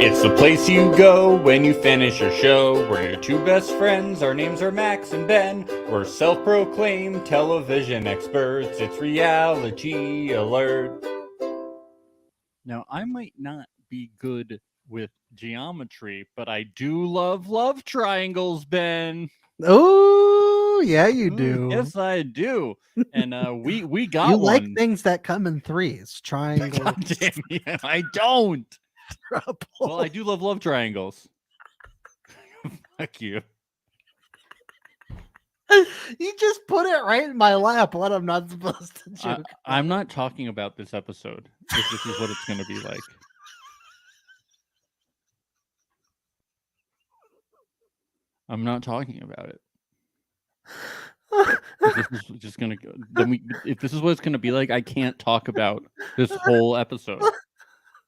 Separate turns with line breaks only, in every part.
It's the place you go when you finish your show. We're your two best friends. Our names are Max and Ben. We're self-proclaimed television experts. It's Reality Alert. Now, I might not be good with geometry, but I do love triangles, Ben.
Oh, yeah, you do.
Yes, I do. And we got
You
one.
like things that come in threes, triangles.
God damn it, I don't.
Trouble.
Well, I do love triangles. Fuck you.
You just put it right in my lap. What I'm not supposed to joke.
I'm not talking about this episode. If this is what it's going to be like. I'm not talking about it. If this is just gonna go, if this is what it's gonna be like, I can't talk about this whole episode.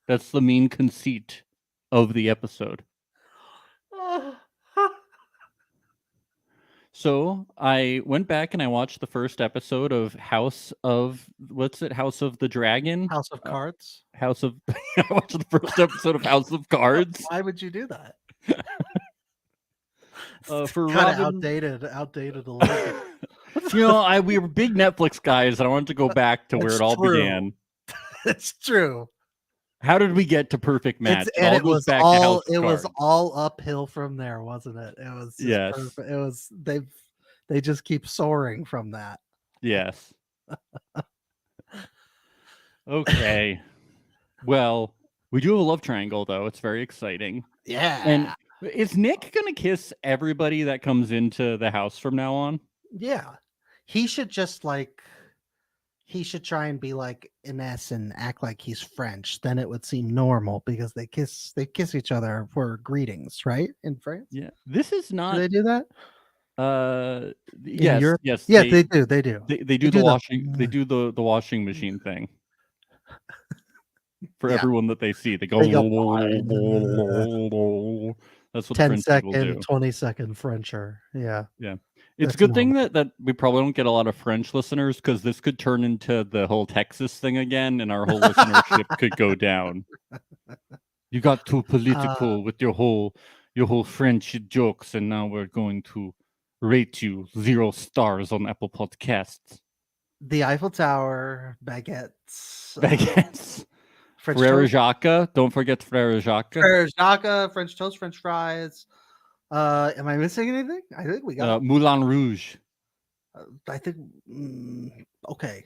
That's the main conceit of the episode. So I went back and I watched the first episode of House of the Dragon?
House of Cards.
I watched the first episode of House of Cards.
Why would you do that?
For
kind
Robin,
of outdated a little bit.
We were big Netflix guys, and I wanted to go back to where it all began.
It's true.
How did we get to Perfect Match?
It was all uphill from there, wasn't it? It was just perfect. It was they just keep soaring from that.
Yes. Okay. Well, we do have a love triangle, though. It's very exciting.
Yeah.
And is Nick gonna kiss everybody that comes into the house from now on?
Yeah. He should just he should try and be like Ines and act like he's French. Then it would seem normal because they kiss each other for greetings, right? In France.
Yeah. This is not.
Do they do that?
Yes. Yes.
Yeah, they do.
They do the washing. They do the washing machine thing. For everyone that they see, they go. That's what
10 second, 20-second Frencher. Yeah.
Yeah. It's a good thing that we probably don't get a lot of French listeners, because this could turn into the whole Texas thing again, and our whole listenership could go down. You got too political with your whole French jokes, and now we're going to rate you 0 stars on Apple Podcasts.
The Eiffel Tower, baguettes.
Frere Jacques. Don't forget Frere Jacques.
Frere Jacques, French toast, French fries. Am I missing anything? I think we got
Moulin Rouge.
I think okay.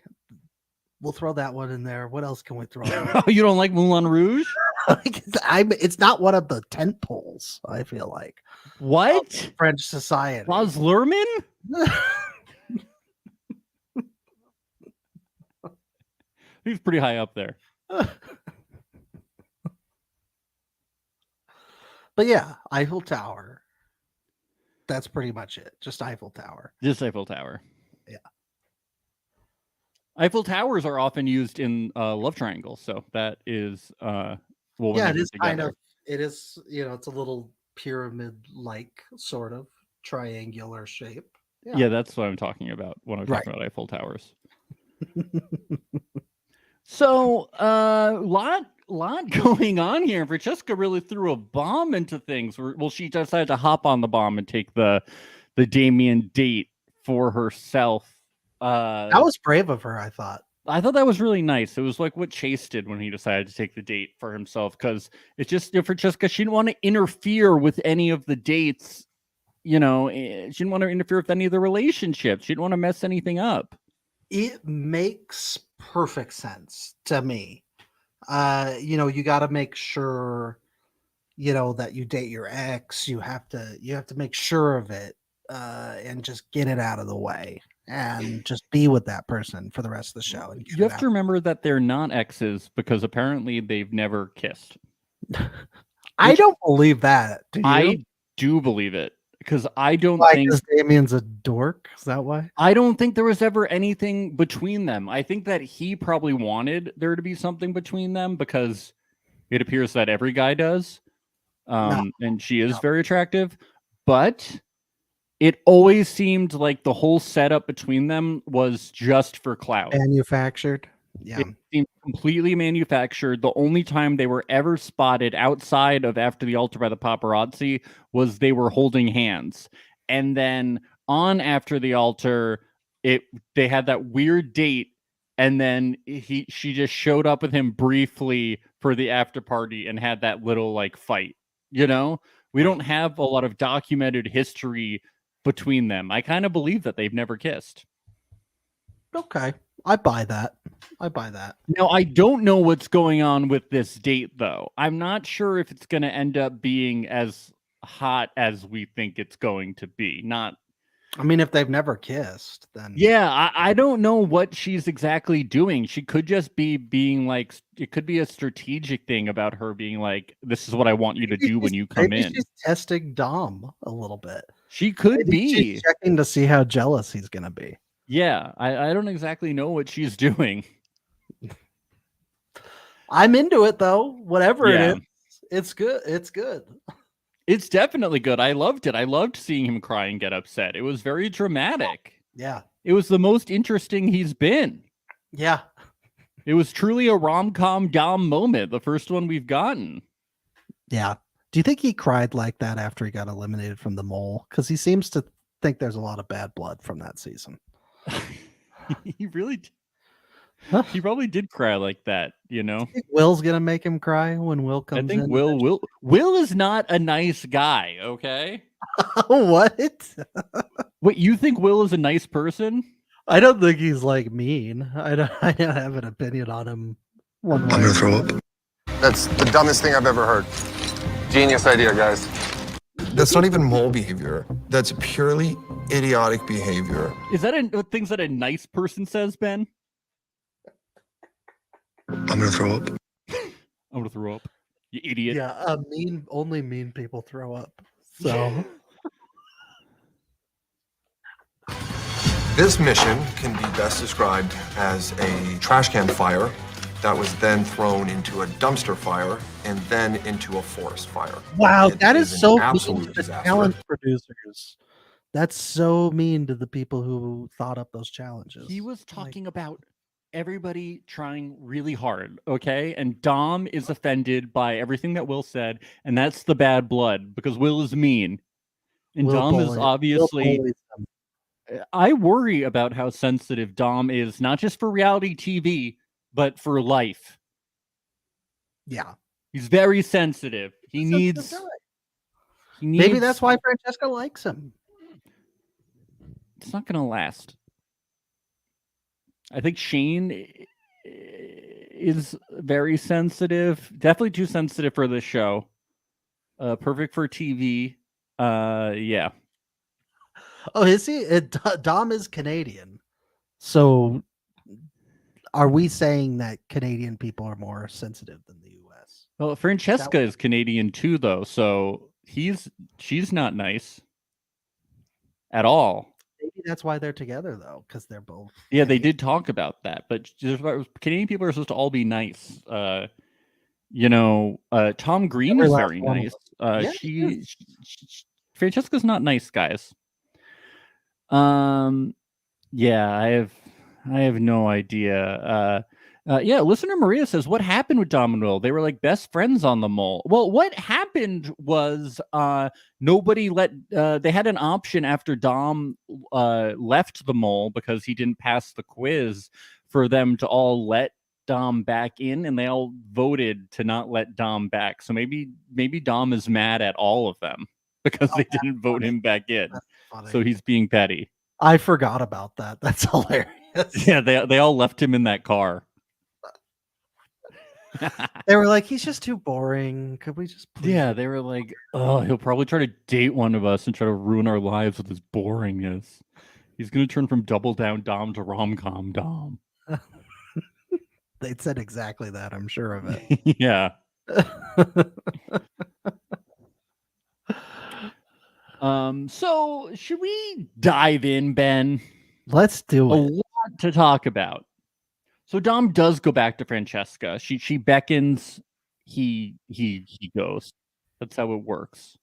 We'll throw that one in there. What else can we throw in?
You don't like Moulin Rouge?
It's not one of the tent poles, I feel like.
What?
French society.
Baz Luhrmann? He's pretty high up there.
But yeah, Eiffel Tower. That's pretty much it. Just Eiffel Tower.
Just Eiffel Tower.
Yeah.
Eiffel Towers are often used in love triangles, so that is
it is kind of. It is, it's a little pyramid-like sort of triangular shape.
Yeah, that's what I'm talking about when I'm talking about Eiffel Towers. So, lot going on here. Francesca really threw a bomb into things. Well, she decided to hop on the bomb and take the Damien date for herself.
That was brave of her, I thought.
I thought that was really nice. It was like what Chase did when he decided to take the date for himself, because it's just Francesca, she didn't want to interfere with any of the dates. She didn't want to interfere with any of the relationships. She didn't want to mess anything up. It
makes perfect sense to me. You got to make sure, that you date your ex. You have to make sure of it, and just get it out of the way, and just be with that person for the rest of the show. And
you have to remember that they're not exes, because apparently they've never kissed.
I don't believe that. Do you?
I do believe it. Because I don't think
Damien's a dork. Is that why?
I don't think there was ever anything between them. I think that he probably wanted there to be something between them, because it appears that every guy does. And she is very attractive. But it always seemed like the whole setup between them was just for clout.
Manufactured. Yeah.
It seemed completely manufactured. The only time they were ever spotted outside of after the altar by the paparazzi was they were holding hands. And then on after the altar, it they had that weird date, and then she just showed up with him briefly for the after party and had that little like fight. You know, we don't have a lot of documented history between them. I kind of believe that they've never kissed.
Okay. I buy that. I buy that.
Now, I don't know what's going on with this date, though. I'm not sure if it's going to end up being as hot as we think it's going to be. Not,
I mean, if they've never kissed, then
yeah, I don't know what she's exactly doing. She could just be being like, it could be a strategic thing about her being like, this is what I want you to do when you come
maybe
in.
she's testing Dom a little bit.
She could
Maybe she's
be.
checking to see how jealous he's gonna be.
Yeah, I don't exactly know what she's doing.
I'm into it though. Whatever it
Yeah.
is, it's good. It's good.
It's definitely good. I loved it. I loved seeing him cry and get upset. It was very dramatic.
Yeah.
It was the most interesting he's been.
Yeah.
It was truly a rom-com Dom moment, the first one we've gotten.
Yeah. Do you think he cried like that after he got eliminated from the mole? Because he seems to think there's a lot of bad blood from that season.
He really he probably did cry like that, you know.
I think Will's gonna make him cry when Will comes in.
I think Will is not a nice guy, okay?
What?
Wait, you think Will is a nice person?
I don't think he's like mean. I don't have an opinion on him.
I'm gonna throw up.
That's the dumbest thing I've ever heard. Genius idea, guys.
That's not even mole behavior. That's purely idiotic behavior.
Is that things that a nice person says, Ben?
I'm gonna throw up.
I'm gonna throw up. You idiot.
Yeah, only mean people throw up. So
This mission can be best described as a trash can fire that was then thrown into a dumpster fire and then into a forest fire.
wow,
It
that is
an
so mean
absolute
to the
disaster.
challenge producers. That's so mean to the people who thought up those challenges.
He was talking about everybody trying really hard, okay? And Dom is offended by everything that Will said, and that's the bad blood because Will is mean. And Dom is obviously. I worry about how sensitive Dom is, not just for reality TV, but for life.
Yeah.
He's very sensitive. He needs.
Maybe that's why Francesca likes him.
It's not going to last. I think Shane is very sensitive. Definitely too sensitive for this show. Perfect for TV. Yeah.
Oh, is he? Dom is Canadian. So are we saying that Canadian people are more sensitive than the US?
Well, Francesca is Canadian too, though. So she's not nice at all.
Maybe that's why they're together, though, because they're both.
Yeah, they did talk about that, but Canadian people are supposed to all be nice. Tom Green is very nice. Francesca's not nice, guys. Yeah, I have no idea. Listener Maria says, what happened with Dom and Will? They were like best friends on the mole. Well, what happened was nobody they had an option after Dom left the mole because he didn't pass the quiz for them to all let Dom back in, and they all voted to not let Dom back. So maybe Dom is mad at all of them because they didn't vote him back in. So he's being petty.
I forgot about that. That's hilarious.
Yeah, they all left him in that car.
They were like, he's just too boring. Could we just please?
Yeah, they were like, oh, he'll probably try to date one of us and try to ruin our lives with his boringness. He's going to turn from double down Dom to rom-com Dom.
They said exactly that. I'm sure of it.
Yeah. So should we dive in, Ben?
Let's do it.
A lot to talk about. So Dom does go back to Francesca. She beckons, he goes. That's how it works.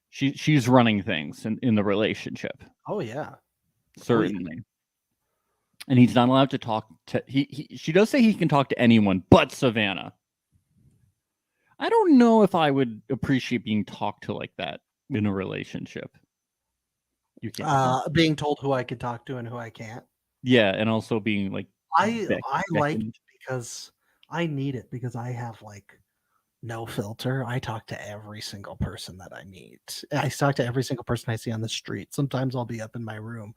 She's running things in the relationship.
Oh yeah.
Certainly. And he's not allowed to talk to she does say he can talk to anyone but Savannah. I don't know if I would appreciate being talked to like that in a relationship. You can't.
Being told who I could talk to and who I can't.
Yeah, and also being like
I like
beckoned.
it because I need it because I have like no filter. I talk to every single person that I meet. I talk to every single person I see on the street. Sometimes I'll be up in my room.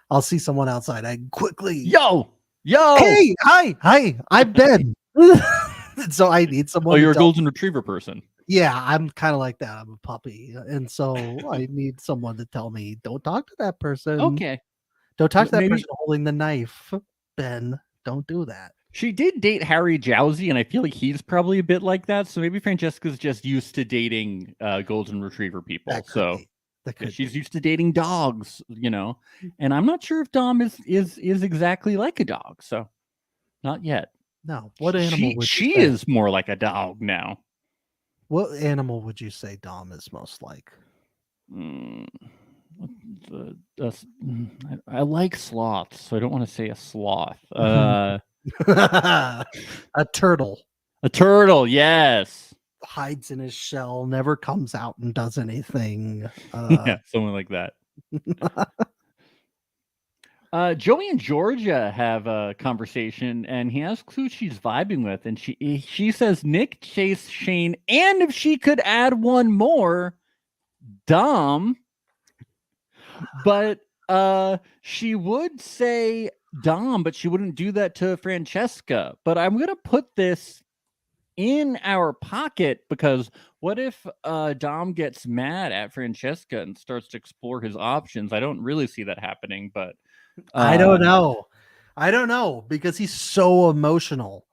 I'll see someone outside. I quickly,
Yo,
hey, hi, I'm Ben. So I need someone.
Oh,
to
you're a
tell
golden retriever person.
Yeah, I'm kind of like that. I'm a puppy. And so I need someone to tell me, don't talk to that person.
Okay.
Don't talk to that
Maybe
person holding the knife. Ben, don't do that.
she did date Harry Jowsey, and I feel like he's probably a bit like that. So maybe Francesca's just used to dating golden retriever people.
That could
So
be. That could
she's
be.
used to dating dogs, you know. And I'm not sure if Dom is exactly like a dog. So not yet.
No. What animal would you
she
say?
is more like a dog now.
What animal would you say Dom is most like?
I like sloths, so I don't want to say a sloth.
A turtle.
A turtle, yes.
Hides in his shell, never comes out and does anything.
Yeah, someone like that. Joey and Georgia have a conversation, and he asks who she's vibing with, and she says Nick, Chase, Shane, and if she could add one more, Dom. But she would say Dom, but she wouldn't do that to Francesca. But I'm gonna put this in our pocket because what if Dom gets mad at Francesca and starts to explore his options? I don't really see that happening, but
I don't know. I don't know because he's so emotional.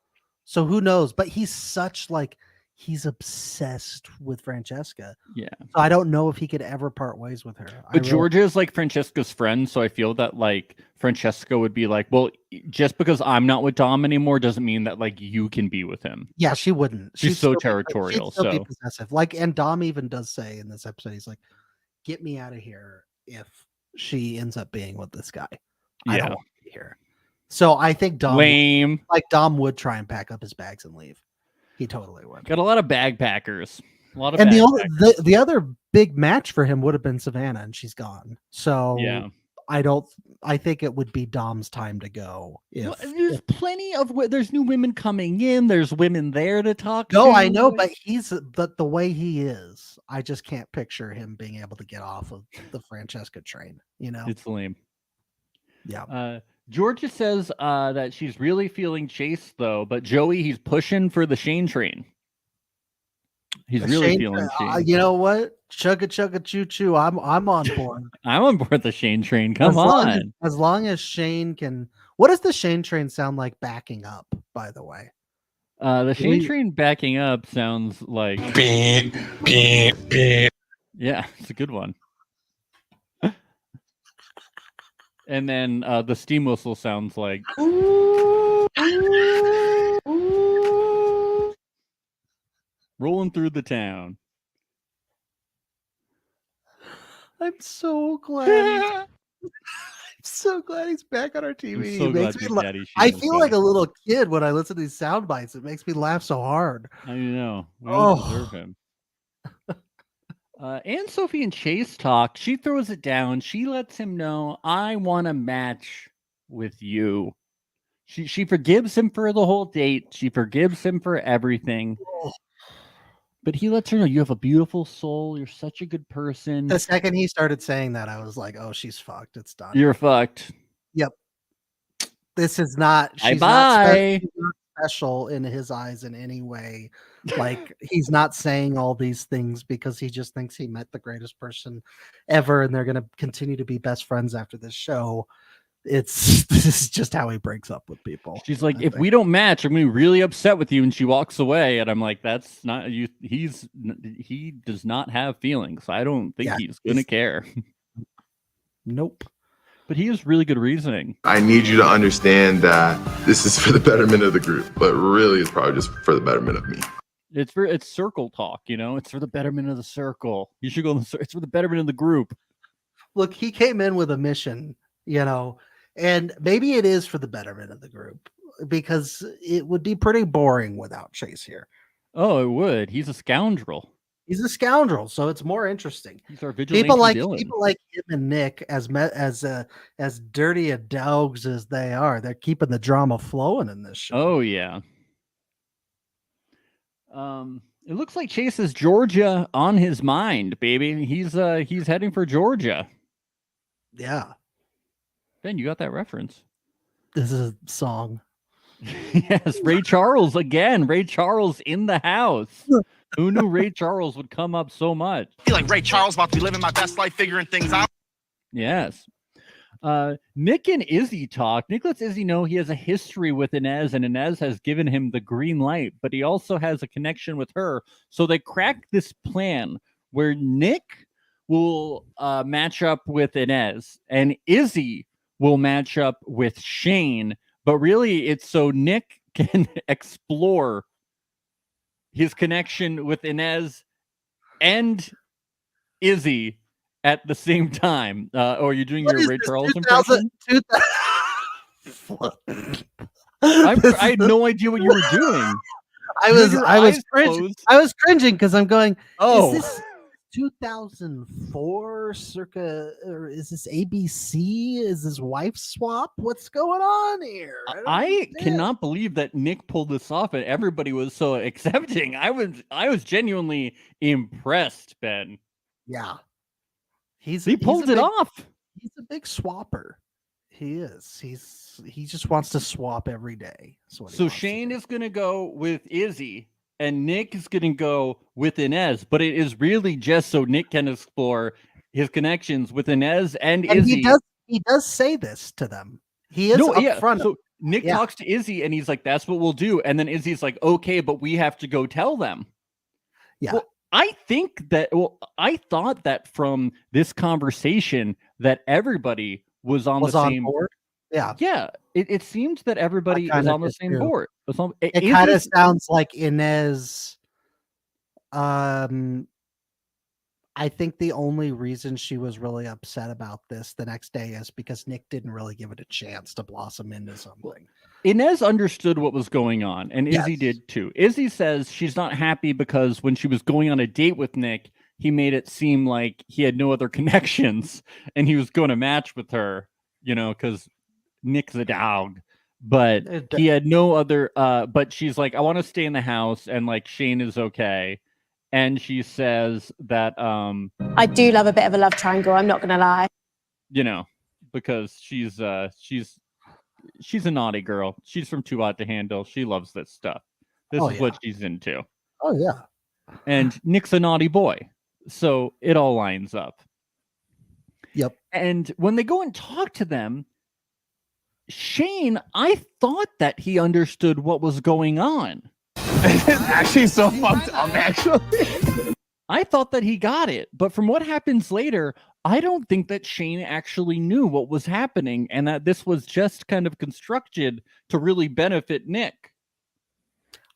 So who knows? But he's such like he's obsessed with Francesca.
Yeah.
So I don't know if he could ever part ways with her.
But Georgia is like Francesca's friend, so I feel that like Francesca would be like, well, just because I'm not with Dom anymore doesn't mean that like you can be with him.
Yeah, she wouldn't.
She's so territorial.
She'd still be possessive. Like, and Dom even does say in this episode, he's like, "Get me out of here if she ends up being with this guy. I don't want to be here." So I think Dom, Dom would try and pack up his bags and leave. He totally would.
Got a lot of bag packers.
And the other big match for him would have been Savannah, and she's gone. So
yeah,
I think it would be Dom's time to go.
There's plenty of there's new women coming in. There's women there to talk to.
No, I know, but the way he is, I just can't picture him being able to get off of the Francesca train. You know,
it's lame.
Yeah.
Georgia says that she's really feeling Chase though, but Joey, he's pushing for the Shane train. He's really feeling Shane.
You know what? Chugga chugga choo choo. I'm on board.
I'm on board the Shane train. Come on.
As long as Shane can. What does the Shane train sound like backing up? By the way,
the Shane train backing up sounds like
beep beep beep.
Yeah, it's a good one. And then the steam whistle sounds like rolling through the town.
I'm so glad. I'm so glad he's back on our TV.
So
I feel like a little kid when I listen to these sound bites. It makes me laugh so hard.
I know. We don't deserve him. And Sophie and Chase talk. She throws it down. She lets him know, I want a match with you. She forgives him for the whole date. She forgives him for everything. But he lets her know, you have a beautiful soul. You're such a good person.
The second he started saying that, I was like, oh, she's fucked. It's done.
You're fucked.
Yep. This is not. She's
not
special in his eyes in any way. Like, he's not saying all these things because he just thinks he met the greatest person ever and they're going to continue to be best friends after this show. This is just how he breaks up with people.
She's like, if we don't match, I'm going to be really upset with you. And she walks away. And I'm like, that's not you. He does not have feelings. I don't think he's going to care.
Nope.
But he has really good reasoning.
I need you to understand that this is for the betterment of the group, but really it's probably just for the betterment of me.
It's circle talk, you know. It's for the betterment of the circle. You should go. It's for the betterment of the group.
Look, he came in with a mission, you know. And maybe it is for the betterment of the group because it would be pretty boring without Chase here.
Oh, it would. He's a scoundrel.
He's a scoundrel, so it's more interesting.
He's our vigilante
People like
villain.
him and Nick as dirty a dogs as they are. They're keeping the drama flowing in this show.
Oh yeah. It looks like Chase has Georgia on his mind, baby. He's heading for Georgia.
Yeah,
Ben, you got that reference?
this is a song.
Yes, Ray Charles again. Ray Charles in the house. Who knew Ray Charles would come up so much?
I feel like Ray Charles about to be living my best life, figuring things out.
Yes. Nick and Izzy talk. Nick lets Izzy know he has a history with Inez, and Inez has given him the green light, but he also has a connection with her. So they crack this plan where Nick will match up with Inez, and Izzy will match up with Shane. But really, it's so Nick can explore his connection with Inez and Izzy at the same time. Or you're doing your Ray Charles impression? I had no idea what you were doing.
I was cringing because I'm going,
Oh,
is this 2004 circa, or is this ABC? Is this wife swap? What's going on here?
I
understand.
cannot believe that Nick pulled this off and everybody was so accepting. I was genuinely impressed, Ben.
Yeah.
He pulled it off.
He's a big swapper. He is. He just wants to swap every day.
So Shane is going to go with Izzy and Nick is going to go with Inez, but it is really just so Nick can explore his connections with Inez and Izzy.
He does say this to them. He is upfront.
So Nick talks to Izzy and he's like, that's what we'll do. And then Izzy's like, okay, but we have to go tell them.
Yeah.
Well, I thought that from this conversation that everybody was on the same
board. Yeah.
Yeah. It seems that everybody is on the same board.
It kind of sounds like Inez. I think the only reason she was really upset about this the next day is because Nick didn't really give it a chance to blossom into something.
Inez understood what was going on, and Izzy did too. Izzy says she's not happy because when she was going on a date with Nick, he made it seem like he had no other connections and he was going to match with her, because Nick's a dog. But he had no other, but she's like, I want to stay in the house, and like Shane is okay. And she says that
I do love a bit of a love triangle, I'm not gonna lie.
Because she's a naughty girl. She's from Too Hot to Handle. She loves this stuff. This is what she's into.
Oh yeah.
And Nick's a naughty boy. So it all lines up.
Yep.
And when they go and talk to them, Shane, I thought that he understood what was going on.
It's actually so fucked up, actually.
I thought that he got it, but from what happens later, I don't think that Shane actually knew what was happening and that this was just kind of constructed to really benefit Nick.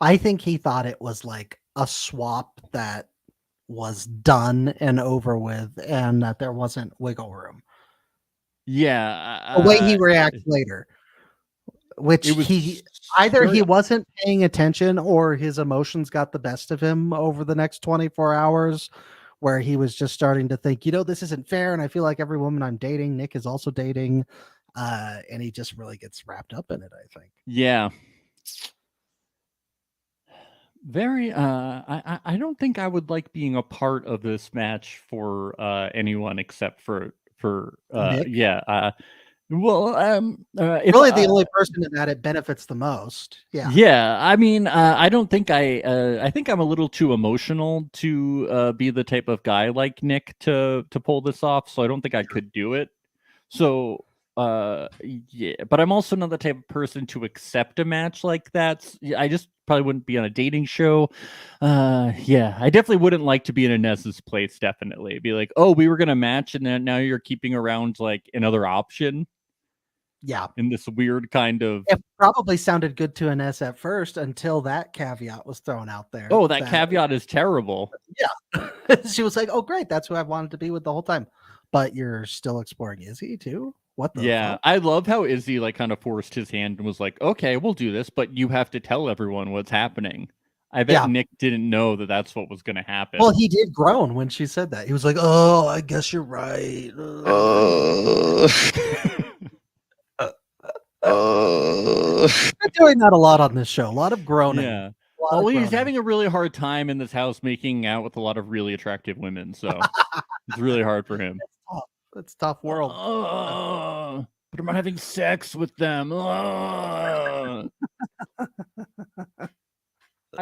I think he thought it was like a swap that was done and over with and that there wasn't wiggle room.
Yeah.
The way he reacts later. Which he wasn't paying attention or his emotions got the best of him over the next 24 hours where he was just starting to think, this isn't fair. And I feel like every woman I'm dating, Nick is also dating. And he just really gets wrapped up in it, I think.
Yeah. Very, I don't think I would like being a part of this match for anyone except for
Nick?
Really,
the only person that it benefits the most. Yeah.
Yeah. I mean, I don't think I think I'm a little too emotional to be the type of guy like Nick to pull this off. So I don't think I could do it. So, yeah, but I'm also not the type of person to accept a match like that. I just probably wouldn't be on a dating show. Yeah, I definitely wouldn't like to be in Inez's place. Definitely be like, oh, we were going to match. And then now you're keeping around like another option.
Yeah.
In this weird kind of...
It probably sounded good to Inez at first until that caveat was thrown out there.
Oh, that caveat is terrible.
Yeah. She was like, oh, great. That's who I wanted to be with the whole time. But you're still exploring Izzy too? What the
Yeah,
fuck?
I love how Izzy like kind of forced his hand and was like, "Okay, we'll do this, but you have to tell everyone what's happening." I bet
Yeah.
Nick didn't know that that's what was going to happen.
Well, he did groan when she said that. He was like, "Oh, I guess you're right." Been doing that a lot on this show. A lot of groaning.
Yeah.
A lot
Oh,
of
he's
groaning.
having a really hard time in this house making out with a lot of really attractive women, so it's really hard for him.
It's tough. It's a tough world.
But I'm not having sex with them. I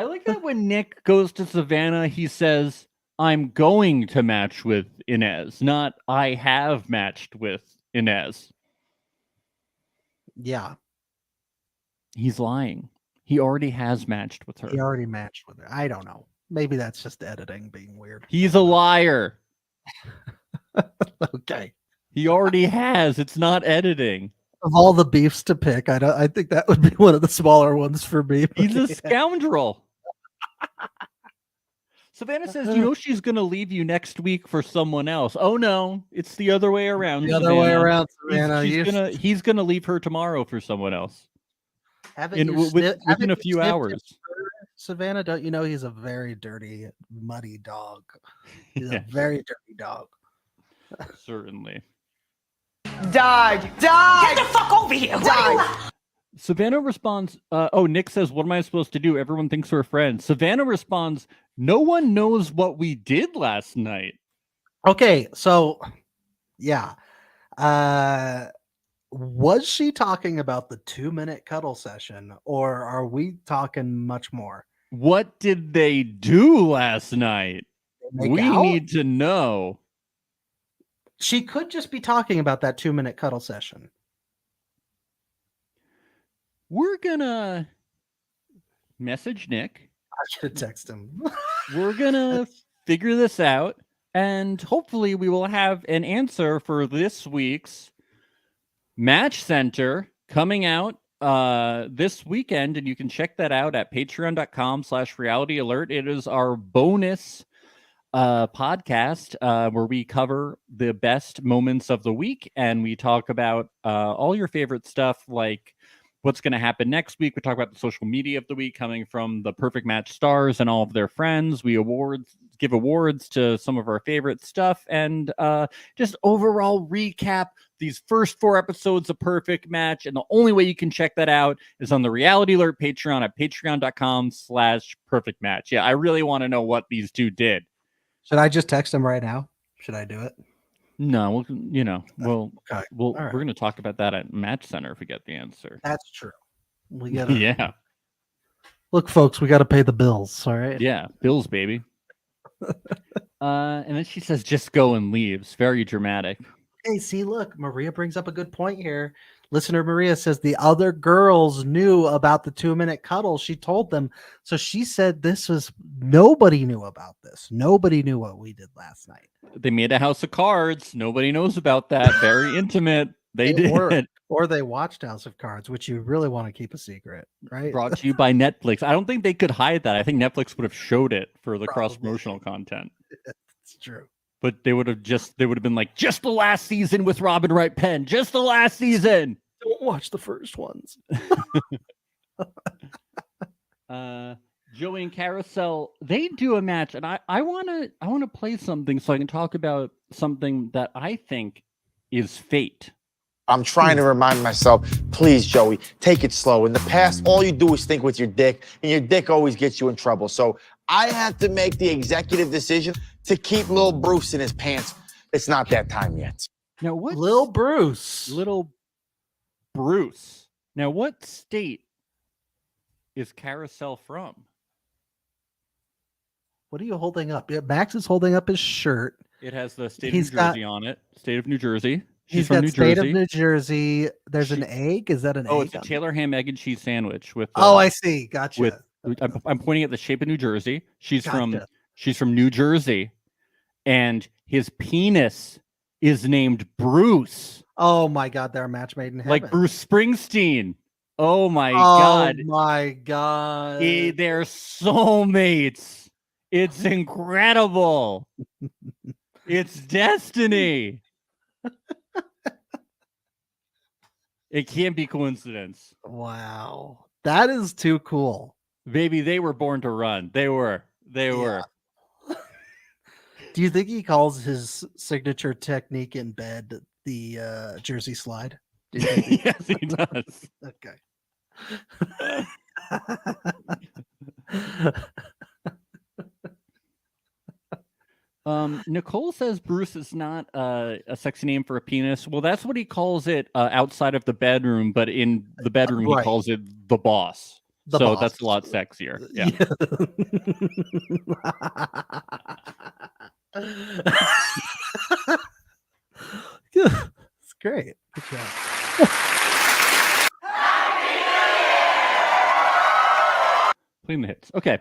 like that when Nick goes to Savannah, he says, "I'm going to match with Inez," not "I have matched with Inez."
Yeah,
He's lying. He already has matched with her.
he already matched with her. I don't know. Maybe that's just editing being weird.
He's a liar.
Okay.
He already has. It's not editing.
Of all the beefs to pick, I think that would be one of the smaller ones for me.
He's a scoundrel. Savannah says, "You know she's going to leave you next week for someone else." Oh no, it's the other way around.
The other way
Savannah.
around, Savannah.
He's gonna leave her tomorrow for someone else
Haven't you
within a few hours.
Savannah, don't you know he's a very dirty, muddy dog? He's
Yeah.
a very dirty dog.
Certainly.
Die! Get the fuck over here! Die!
Savannah responds, Nick says, "What am I supposed to do? Everyone thinks we're friends." Savannah responds, "No one knows what we did last night."
Okay, so yeah. Was she talking about the 2-minute cuddle session, or are we talking much more?
What did they do last night?
Make
We
out?
need to know.
She could just be talking about that 2-minute cuddle session.
We're gonna message Nick.
I should text him.
We're gonna figure this out, and hopefully we will have an answer for this week's Match Center coming out this weekend, and you can check that out at patreon.com/reality alert. It is our bonus podcast where we cover the best moments of the week, and we talk about all your favorite stuff, like what's going to happen next week. We talk about the social media of the week coming from the Perfect Match stars and all of their friends. We give awards to some of our favorite stuff, and just overall recap these first 4 episodes of Perfect Match. And the only way you can check that out is on the Reality Alert Patreon at patreon.com/perfect match. Yeah, I really want to know what these two did.
Should I just text him right now? Should I do it?
No, we're
right.
going to talk about that at Match Center if we get the answer.
That's true. We gotta
Yeah.
Look, folks, we got to pay the bills. All right.
Yeah, bills, baby. And then she says, "Just go," and leaves. Very dramatic.
Hey, see, look, Maria brings up a good point here. Listener Maria says the other girls knew about the 2-minute cuddle. She told them. So she said nobody knew about this. Nobody knew what we did last night.
They made a house of cards. Nobody knows about that. Very intimate. They did.
Or they watched House of Cards, which you really want to keep a secret, right?
Brought to you by Netflix. I don't think they could hide that. I think Netflix would have showed it for the
Probably.
cross-promotional content.
It's true.
But they would have been like, "Just the last season with Robin Wright Penn. Just the last season."
Don't watch the first ones.
Joey and Kariselle, they do a match, and I wanna play something so I can talk about something that I think is fate.
I'm trying to remind myself, please, Joey, take it slow. In the past, all you do is think with your dick, and your dick always gets you in trouble. So I have to make the executive decision to keep Lil Bruce in his pants. It's not that time yet.
Now, what
Lil Bruce?
Little Bruce. Now, what state is Kariselle from?
What are you holding up? Yeah, Max is holding up his shirt.
It has the state
He's
of New Jersey on it. State of New Jersey.
He's
from
got
New
state
Jersey.
of New Jersey. There's an egg. Is that an egg?
Oh, it's a Taylor ham, egg, and cheese sandwich with.
I see. Gotcha.
I'm pointing at the shape of New Jersey. She's
Gotcha.
from New Jersey, and his penis is named Bruce,
Oh my God, they're a match made in heaven.
like Bruce Springsteen. Oh my
Oh
God,
my God.
they're soulmates. It's incredible. It's destiny. It can't be coincidence.
Wow. That is too cool.
Baby, they were born to run. They were. They were.
Do you think he calls his signature technique in bed the Jersey slide? Do you think
Yes, he does.
Okay.
Nicole says Bruce is not a sexy name for a penis. Well, that's what he calls it outside of the bedroom, but in the bedroom he calls it the boss.
The
so
boss.
That's a lot sexier. Yeah.
It's great. Good job.
Playing the hits. Okay.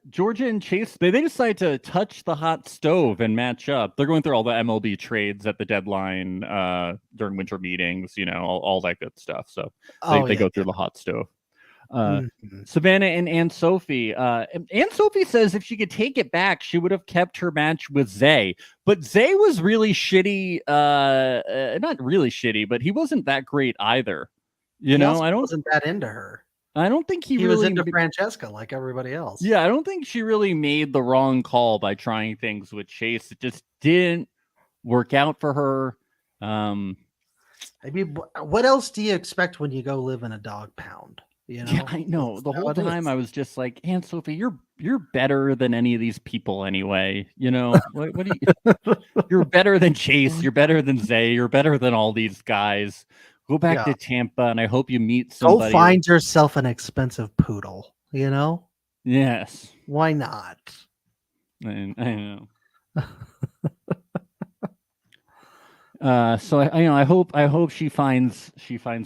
Georgia and Chase, they decide to touch the hot stove and match up. They're going through all the MLB trades at the deadline during winter meetings, all that good stuff. So they go through the hot stove. Savannah and Aunt Sophie. Aunt Sophie says if she could take it back, she would have kept her match with Zay. But Zay was really shitty. Not really shitty, but he wasn't that great either. I
wasn't that into her.
I don't think he
was into Francesca like everybody else.
Yeah, I don't think she really made the wrong call by trying things with Chase. It just didn't work out for her.
I mean, what else do you expect when you go live in a dog pound?
Yeah, I know. The whole time I was just like, Aunt Sophie, you're better than any of these people anyway. What do you? You're better than Chase. You're better than Zay. You're better than all these guys. Go back to Tampa, and I hope you meet somebody.
Go find yourself an expensive poodle.
Yes.
Why not?
I know. So I hope she finds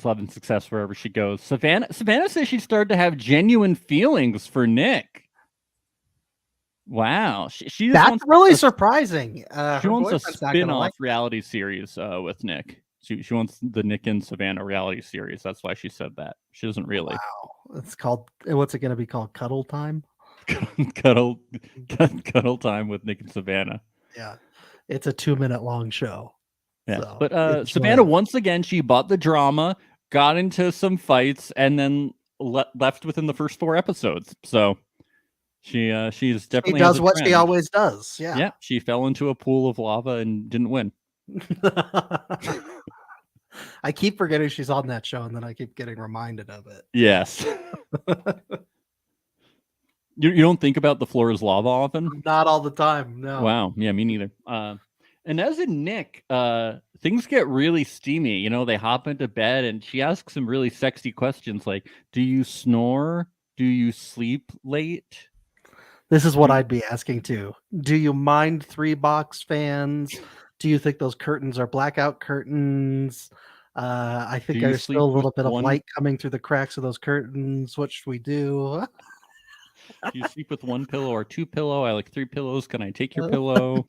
love and success wherever she goes. Savannah says she started to have genuine feelings for Nick. Wow, she
that's really surprising.
She wants a spin-off reality series with Nick. She wants the Nick and Savannah reality series. That's why she said that. She doesn't really.
Wow, it's called. What's it going to be called? Cuddle Time.
Cuddle Time with Nick and Savannah.
Yeah, it's a 2-minute long show.
Yeah, so but Savannah once again she bought the drama, got into some fights, and then left within the first 4 episodes. So she's definitely
does what she always does.
Yeah, she fell into a pool of lava and didn't win.
I keep forgetting she's on that show, and then I keep getting reminded of it.
Yes. You don't think about the floor is lava often?
Not all the time, no.
Wow. Yeah, me neither. And as in Nick, things get really steamy. They hop into bed, and she asks some really sexy questions like, do you snore? Do you sleep late?
This is what I'd be asking too. Do you mind 3-box fans? Do you think those curtains are blackout curtains? I think there's still a little bit of light coming through the cracks of those curtains. What should we do?
Do you sleep with 1 pillow or 2 pillow? I like 3 pillows. Can I take your pillow?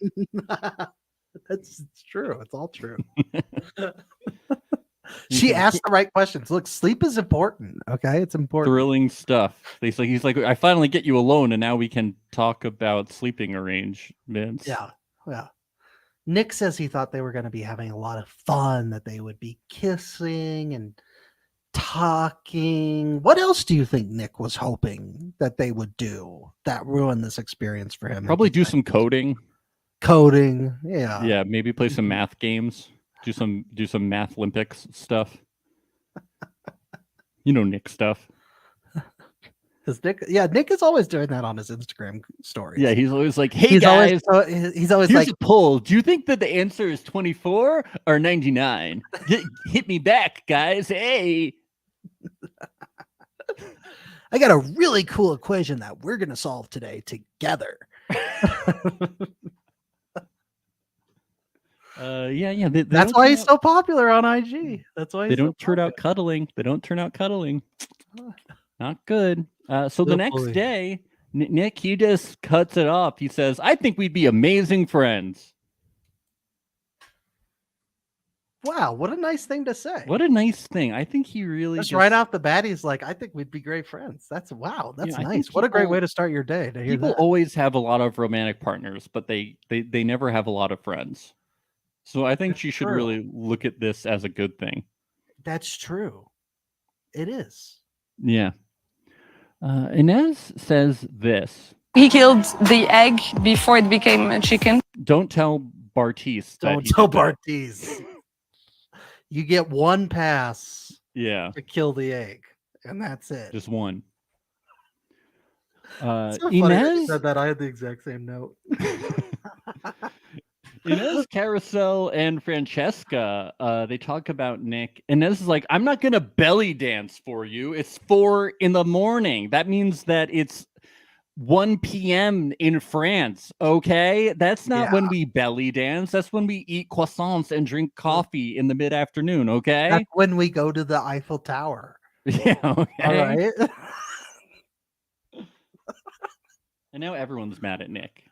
It's true. It's all true. She asked the right questions. Look, sleep is important. Okay, it's important.
Thrilling stuff. He's like, I finally get you alone, and now we can talk about sleeping arrangements.
Yeah. Nick says he thought they were going to be having a lot of fun, that they would be kissing and talking. What else do you think Nick was hoping that they would do that ruined this experience for him?
Probably do some coding.
Yeah,
maybe play some math games. Do some math Olympics stuff. Nick stuff.
Nick is always doing that on his Instagram stories.
Yeah, he's always like, "Hey guys,
he's always
here's
like,
a poll. Do you think that the answer is 24 or 99? Hit me back, guys. Hey."
I got a really cool equation that we're going to solve today together.
That's
why he's so popular on IG. That's why
they don't turn out cuddling. Not good. So the next day, Nick, he just cuts it off. He says, "I think we'd be amazing friends."
Wow, what a nice thing to say.
What a nice thing. I think he really
just right off the bat, he's like, I think we'd be great friends. That's nice. What a great way to start your day. To hear
people always have a lot of romantic partners, but they never have a lot of friends. So I think she should really look at this as a good thing.
That's true. It is.
Yeah. Inez says this.
He killed the egg before it became a chicken.
Don't tell Bartiz that
Don't
he
tell
did that.
Bartiz. You get one pass
Yeah.
to kill the egg, and that's it.
Just one.
It's so funny that you
Inez
said that. I had the exact same note.
Inez, Kariselle, and Francesca, they talk about Nick. Inez is like, I'm not going to belly dance for you. It's 4 a.m. That means that it's 1 p.m. in France, okay? That's not when we belly dance. That's when we eat croissants and drink coffee in the mid-afternoon, okay?
That's when we go to the Eiffel Tower.
Yeah, okay.
All right.
And now everyone's mad at Nick.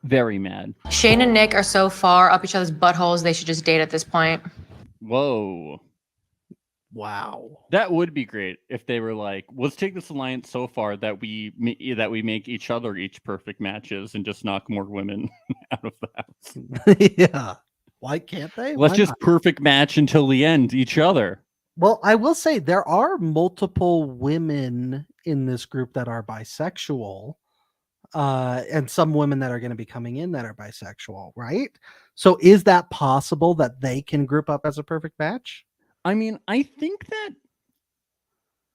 Very mad.
Shane and Nick are so far up each other's buttholes, they should just date at this point.
Whoa.
Wow.
That would be great if they were like, let's take this alliance so far that we make each other each perfect matches and just knock more women out of the house.
Yeah. Why can't they?
Let's
Why
just
not?
perfect match until the end each other.
Well, I will say there are multiple women in this group that are bisexual, and some women that are going to be coming in that are bisexual, right? So is that possible that they can group up as a perfect match?
I mean, I think that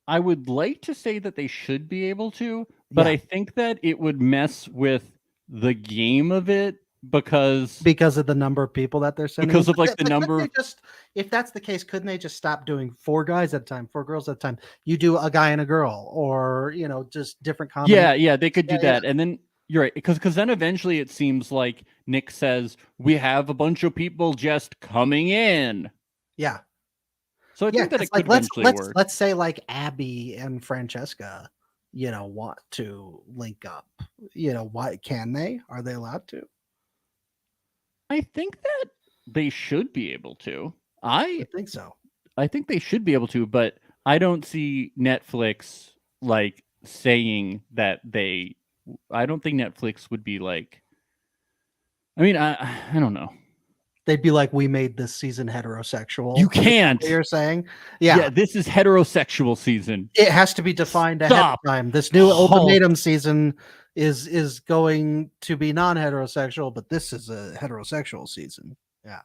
I would like to say that they should be able to, but
Yeah.
I think that it would mess with the game of it because
of the number of people that they're sending.
Because of, like,
But
the
couldn't
number
they
of-
just, if that's the case, couldn't they just stop doing 4 guys at a time, 4 girls at a time? You do a guy and a girl, or just different combinations.
Yeah, they could do
Yeah,
that. And then you're right, because then eventually it seems like Nick says, we have a bunch of people just coming in.
Yeah.
So I think that
'cause,
it could
let's
eventually work.
let's say like Abby and Francesca, want to link up. Why can they? Are they allowed to?
I think that they should be able to.
I think so.
I think they should be able to, but I don't see Netflix like saying that they. I don't think Netflix would be like. I mean, I don't know.
They'd be like, we made this season heterosexual.
You can't.
You're saying,
This is heterosexual season.
It has to be defined ahead of time. This new ultimatum season is going to be non-heterosexual, but this is a heterosexual season. Yeah.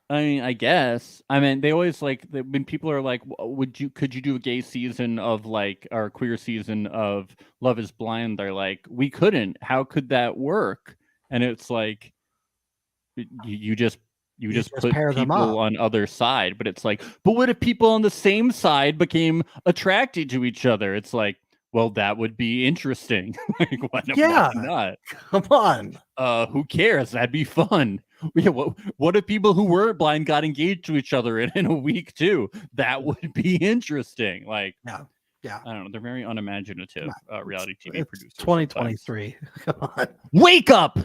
I mean, I guess. I mean, they always like when people are like, could you do a gay season of like, or a queer season of Love is Blind? They're like, we couldn't. How could that work? And it's like, you just put
pair them
people
up.
on other side. But it's like, but what if people on the same side became attracted to each other? It's like, well, that would be interesting. Like, why not?
Come on.
Who cares? That'd be fun. Yeah, what if people who were blind got engaged to each other in a week too? That would be interesting. Like,
yeah.
I don't know. They're very unimaginative reality TV
It's
producers.
2023. Come on.
Wake up!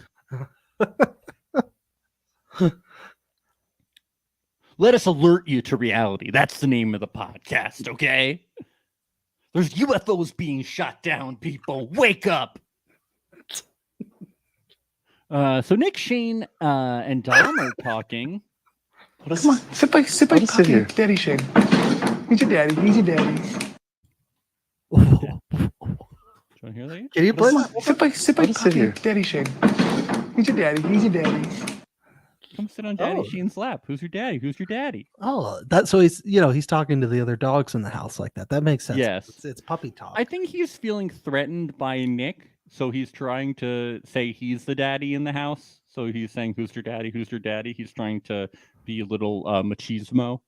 Let us alert you to reality. That's the name of the podcast, okay? There's UFOs being shot down, people. Wake up! So Nick, Shane, and Dom are talking.
Come on, sit by Poppy. Here. Daddy Shane. He's your daddy. He's your daddy.
Do you want to hear that?
Can you play that?
Sit by Poppy. Here. Daddy Shane. He's your daddy. He's your daddy.
Come sit on Daddy Shane's lap. Who's your daddy? Who's your daddy?
Oh, that's so he's talking to the other dogs in the house like that. That makes sense.
Yes.
It's puppy talk.
I think he's feeling threatened by Nick, so he's trying to say he's the daddy in the house. So he's saying, "Who's your daddy? Who's your daddy?" He's trying to be a little machismo.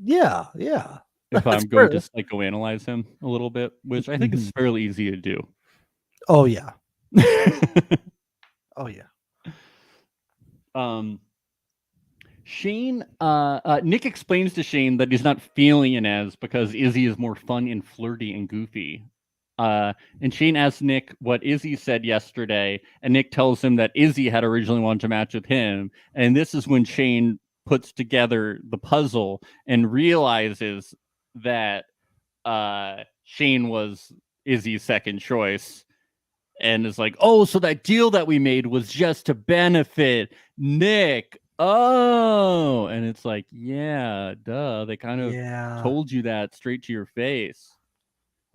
Yeah.
If I'm going to psychoanalyze him a little bit, which I think is fairly easy to do.
Oh yeah. Oh yeah.
Shane, Nick explains to Shane that he's not feeling Inez because Izzy is more fun and flirty and goofy. And Shane asks Nick what Izzy said yesterday, and Nick tells him that Izzy had originally wanted to match with him. And this is when Shane puts together the puzzle and realizes that Shane was Izzy's second choice. And is like, oh, so that deal that we made was just to benefit Nick. oh, and it's like, yeah, duh. They kind of
Yeah.
told you that straight to your face.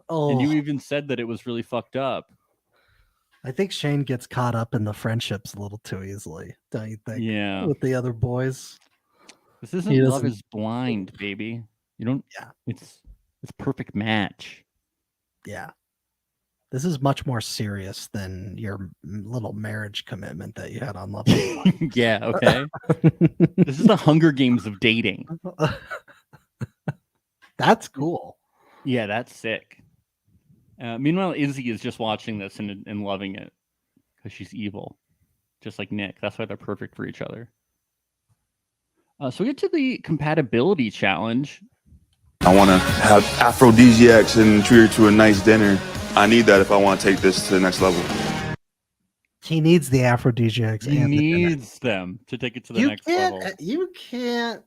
Oh,
And you even said that it was really fucked up.
I think Shane gets caught up in the friendships a little too easily, don't you think?
Yeah.
With the other boys.
This
He
isn't Love
doesn't-
is Blind, baby. You don't.
Yeah.
It's perfect match.
Yeah. This is much more serious than your little marriage commitment that you had on Love is Blind.
Yeah. Okay. This is the Hunger Games of dating.
That's cool.
Yeah, that's sick. Meanwhile, Izzy is just watching this and loving it because she's evil, just like Nick. That's why they're perfect for each other. So we get to the compatibility challenge.
I want to have aphrodisiacs and treat her to a nice dinner. I need that if I want to take this to the next level.
He needs the aphrodisiacs.
He
and
needs them to take it to the next level.
You can't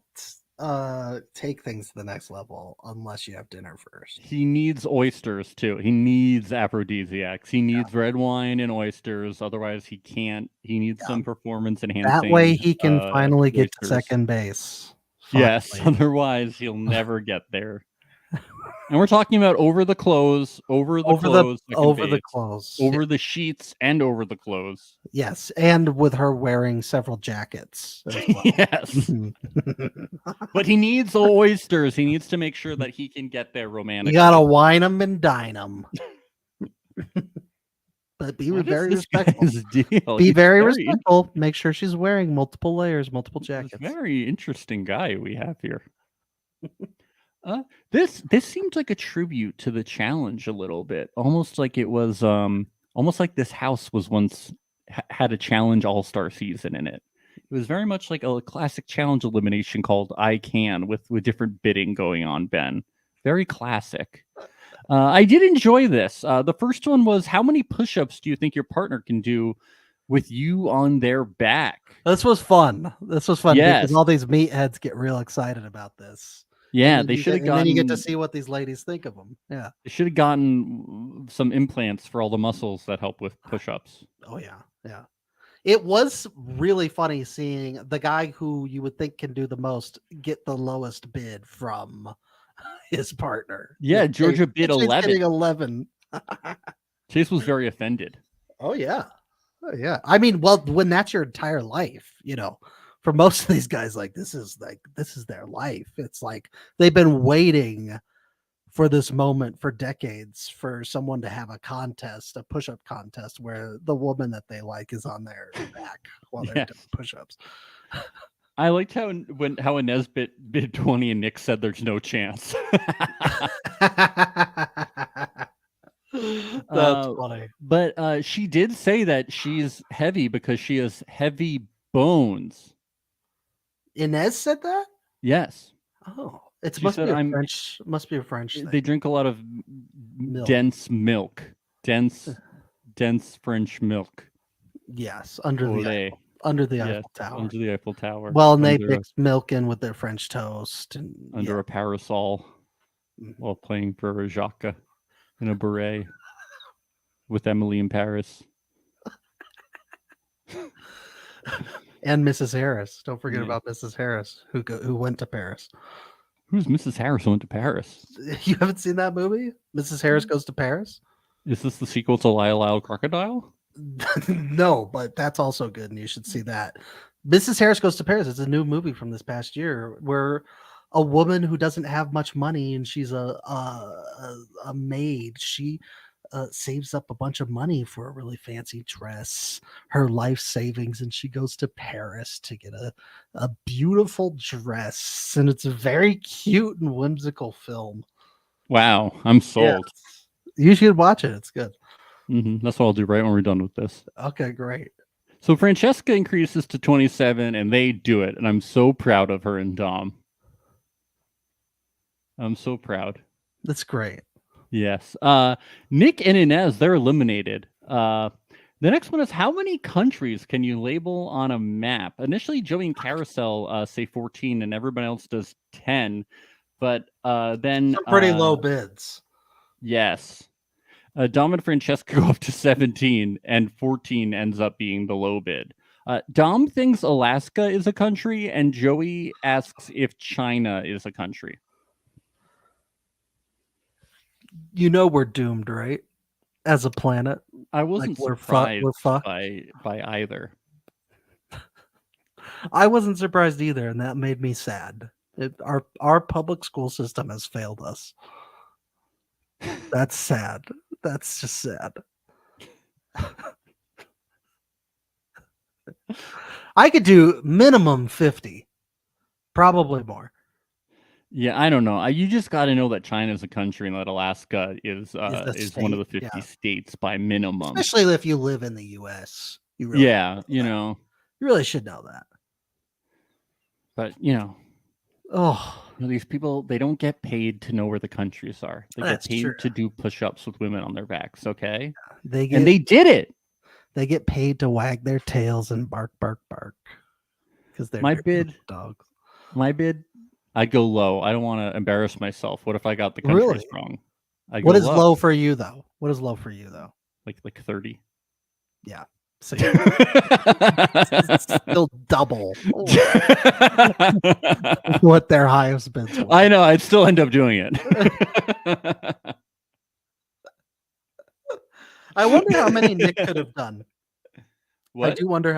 take things to the next level unless you have dinner first.
He needs oysters too. He needs aphrodisiacs. He needs red wine and oysters. Otherwise, he can't. He needs some performance enhancing.
That way, he can finally get to
oysters.
second base.
Yes.
Finally.
Otherwise, he'll never get there. And we're talking about over the clothes, over the clothes, over the sheets, and over the clothes.
Yes, and with her wearing several jackets. As well.
Yes. But he needs the oysters. He needs to make sure that he can get there romantically.
You gotta wine them and dine them. But be very respectful. Be
He's
very respectful. Make sure she's wearing multiple layers, multiple jackets.
Very interesting guy we have here. This seems like a tribute to the challenge a little bit, almost like it was almost like this house was once had a challenge all-star season in it. It was very much like a classic challenge elimination called I Can with different bidding going on, Ben. Very classic. I did enjoy this. The first one was, how many push-ups do you think your partner can do with you on their back?
This was fun.
Yes.
Because all these meatheads get real excited about this.
Yeah, they should have gotten.
And then you get to see what these ladies think of them. Yeah,
they should have gotten some implants for all the muscles that help with push-ups.
Oh yeah. It was really funny seeing the guy who you would think can do the most get the lowest bid from his partner.
Yeah, Georgia bid 11.
11.
Chase was very offended.
Oh yeah. I mean, well, when that's your entire life, for most of these guys, this is their life. It's like they've been waiting for this moment for decades for someone to have a push-up contest where the woman that they like is on their back while they're doing push-ups.
I liked how Inez bid 20 and Nick said there's no chance.
That's funny.
But she did say that she's heavy because she has heavy bones.
Inez said that?
Yes.
Oh, must be a French thing.
They drink a lot of dense milk. Dense French milk.
Yes, under the Eiffel Tower.
Under the Eiffel Tower.
Well, and they mix milk in with their French toast and
under a parasol while playing for Jacques in a beret with Emily in Paris.
And Mrs. Harris. Don't forget about Mrs. Harris, who went to Paris.
Who's Mrs. Harris who went to Paris?
You haven't seen that movie? Mrs. Harris Goes to Paris?
Is this the sequel to Lyle Lyle Crocodile?
No, but that's also good, and you should see that. Mrs. Harris Goes to Paris is a new movie from this past year where a woman who doesn't have much money and she's a maid. She saves up a bunch of money for a really fancy dress, her life savings, and she goes to Paris to get a beautiful dress. And it's a very cute and whimsical film.
Wow, I'm sold.
Yeah. You should watch it. It's good.
That's what I'll do right when we're done with this.
Okay, great.
So Francesca increases to 27, and they do it. And I'm so proud of her and Dom. I'm so proud.
That's great.
Yes. Nick and Inez, they're eliminated. The next one is, how many countries can you label on a map? Initially, Joey and Kariselle say 14, and everybody else does 10. But then...
Some pretty low bids.
Yes. Dom and Francesca go up to 17, and 14 ends up being the low bid. Dom thinks Alaska is a country, and Joey asks if China is a country.
You know we're doomed, right? As a planet.
I wasn't
we're
surprised
fucked.
by either.
I wasn't surprised either, and that made me sad. Our public school system has failed us. That's sad. That's just sad. I could do minimum 50, probably more.
Yeah, I don't know. You just got to know that China is a country and that Alaska is one of the 50 states by minimum.
Especially if you live in the U.S. You really
you
really should know that.
But these people, they don't get paid to know where the countries are. They get paid to do push-ups with women on their backs. Okay,
they
did it.
They get paid to wag their tails and bark, bark, bark. Because they're dogs.
My bid. I go low. I don't want to embarrass myself. What if I got the countries wrong?
What is low for you though? What is low for you though?
Like 30.
Yeah. So it's still double what their highest bids were.
I know. I'd still end up doing it.
I wonder how many Nick could have done.
What?
I do wonder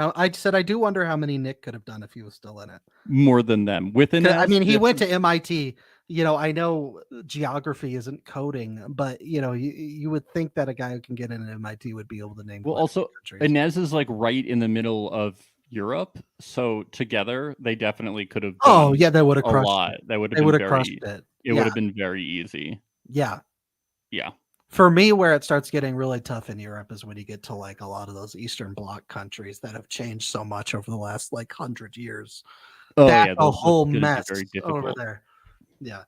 how many Nick could have done if he was still in it.
More than them.
I mean, he went to MIT. I know geography isn't coding, but you would think that a guy who can get into MIT would be able to name.
Well, also Inez is like right in the middle of Europe, so together they definitely could have.
Oh yeah, they would have crushed
a lot.
It.
That would have
crushed it.
It would have been very easy.
Yeah.
Yeah.
For me, where it starts getting really tough in Europe is when you get to like a lot of those Eastern Bloc countries that have changed so much over the last 100 years.
Oh
That's
yeah,
a whole mess
very difficult
over there. Yeah.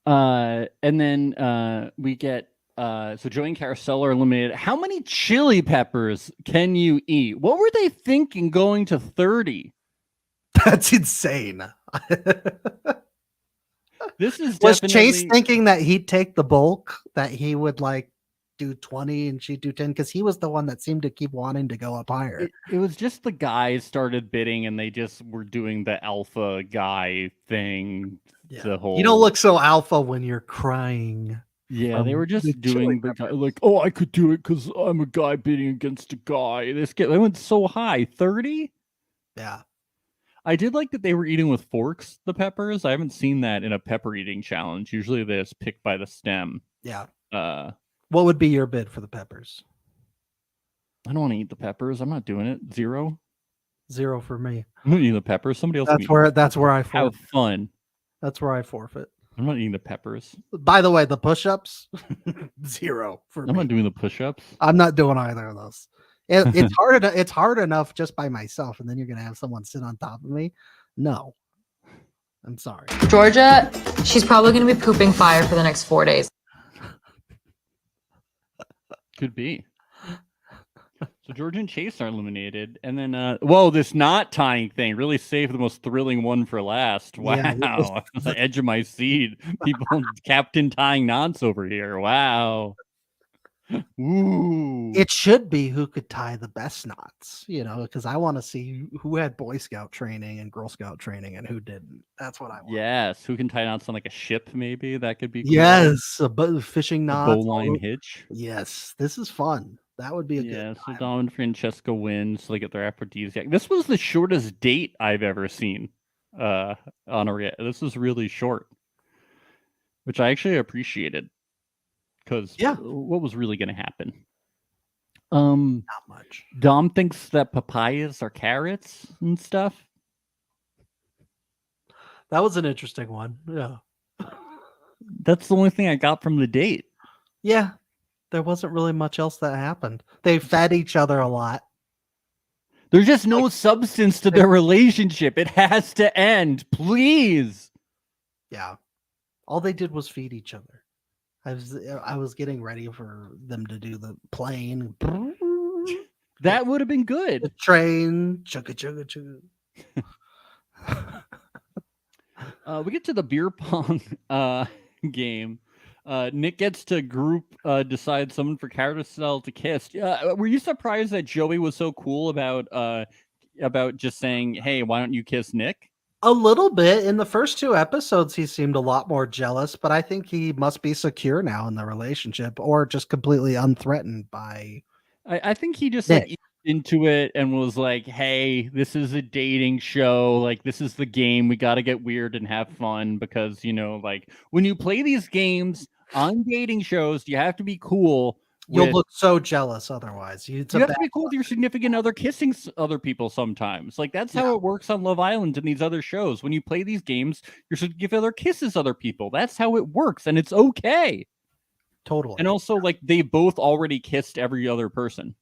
And then we get so Joey and Kariselle are eliminated. How many chili peppers can you eat? What were they thinking going to 30?
That's insane.
This is
was Chase thinking that he'd take the bulk, that he would do 20 and she'd do 10, because he was the one that seemed to keep wanting to go up higher.
It was just the guys started bidding and they just were doing the alpha guy thing.
Yeah.
The whole,
you don't look so alpha when you're crying.
Yeah, they were just doing the guy, oh, I could do it because I'm a guy bidding against a guy. They went so high, 30.
Yeah.
I did like that they were eating with forks, the peppers. I haven't seen that in a pepper eating challenge. Usually they just pick by the stem.
Yeah.
What
would be your bid for the peppers?
I don't want to eat the peppers. I'm not doing it. 0.
0 for me.
I'm not eating the peppers. Somebody else.
That's where I forfeit.
Have fun.
That's where I forfeit.
I'm not eating the peppers.
By the way, the push-ups, 0 for me.
I'm not doing the push-ups.
I'm not doing either of those. It's hard. It's hard enough just by myself, and then you're gonna have someone sit on top of me. No, I'm sorry.
Georgia, she's probably going to be pooping fire for the next 4 days.
Could be. So Georgia and Chase are eliminated, and then whoa, this knot tying thing really saved the most thrilling one for last. Wow, yeah, the edge of my seat. People, captain tying knots over here. Wow. Ooh.
It should be who could tie the best knots, because I want to see who had Boy Scout training and Girl Scout training and who didn't. That's what I want.
Yes, who can tie knots on like a ship? Maybe that could be cool.
Yes, a fishing knot,
bowline hitch.
Yes, this is fun. That would be a good
time. So Dom and Francesca win, so they get their aphrodisiac. This was the shortest date I've ever seen. This was really short, which I actually appreciated. Because what was really going to happen?
Not much.
Dom thinks that papayas are carrots and stuff.
That was an interesting one. Yeah.
That's the only thing I got from the date.
Yeah. There wasn't really much else that happened. They fed each other a lot.
There's just no substance to their relationship. It has to end. Please.
Yeah. All they did was feed each other. I was getting ready for them to do the plane.
That would have been good.
The train. Chugga, chugga, chugga.
We get to the beer pong game. Nick gets to decide someone for Kariselle to kiss. Were you surprised that Joey was so cool about just saying, "Hey, why don't you kiss Nick?"
A little bit. In the first 2 episodes, he seemed a lot more jealous, but I think he must be secure now in the relationship, or just completely unthreatened by.
I think he just
Nick.
like eased into it and was like, "Hey, this is a dating show. Like, this is the game. We got to get weird and have fun because like when you play these games on dating shows, you have to be cool.
You'll look so jealous otherwise.
You have to be cool with your significant other kissing other people sometimes. Like, that's how it works on Love Island and these other shows. When you play these games, your significant other kisses other people. That's how it works, and it's okay.
Totally.
And also, like, they both already kissed every other person.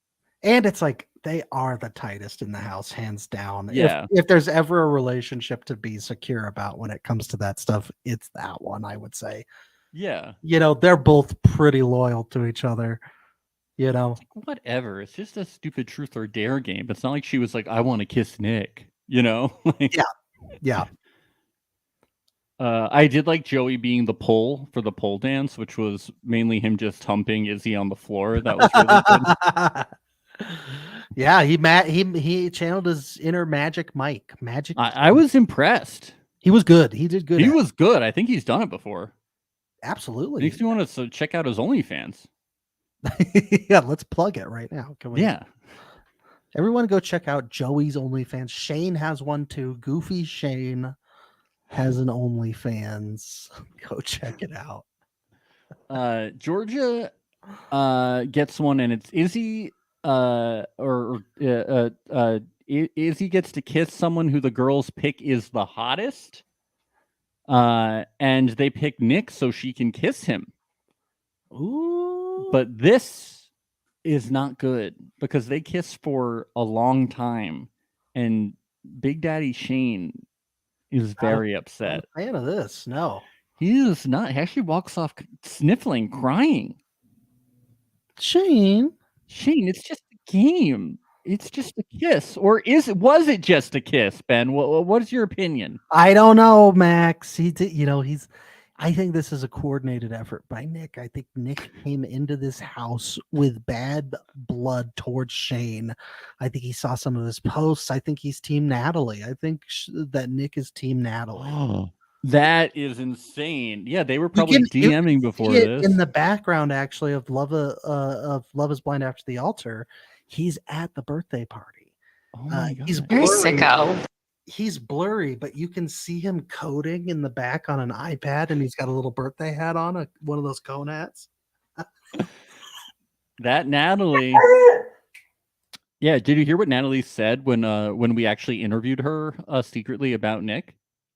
And it's like they are the tightest in the house, hands down.
Yeah.
If there's ever a relationship to be secure about when it comes to that stuff, it's that one, I would say.
Yeah.
They're both pretty loyal to each other.
Like, whatever. It's just a stupid truth or dare game. It's not like she was like, "I want to kiss Nick." Like,
yeah.
I did like Joey being the pole for the pole dance, which was mainly him just humping Izzy on the floor. That was really good.
Yeah, he channeled his inner Magic Mike.
I was impressed.
He was good. He did good.
He was good. I think he's done it before.
Absolutely.
Makes me want to check out his OnlyFans.
Yeah, let's plug it right now. Can we?
Yeah.
Everyone go check out Joey's OnlyFans. Shane has one too. Goofy Shane has an OnlyFans. Go check it out.
Georgia gets one, and it's Izzy Izzy gets to kiss someone who the girls pick is the hottest. And they pick Nick so she can kiss him.
Ooh.
But this is not good because they kiss for a long time, and Big Daddy Shane is very upset.
I'm a fan of this. No,
he is not. He actually walks off sniffling, crying.
Shane,
it's just a game. It's just a kiss, or was it just a kiss, Ben? What is your opinion?
I don't know, Max. He did, I think this is a coordinated effort by Nick. I think Nick came into this house with bad blood towards Shane. I think he saw some of his posts. I think he's Team Natalie. I think that Nick is Team Natalie.
Oh, that is insane. Yeah, they were probably DMing before this.
In the background, actually, of Love Is Blind After the Altar, he's at the birthday party.
Oh my God.
He's
Very sicko.
He's blurry, but you can see him coding in the back on an iPad, and he's got a little birthday hat on, one of those cone hats.
That Natalie. Yeah, did you hear what Natalie said when we actually interviewed her secretly about Nick?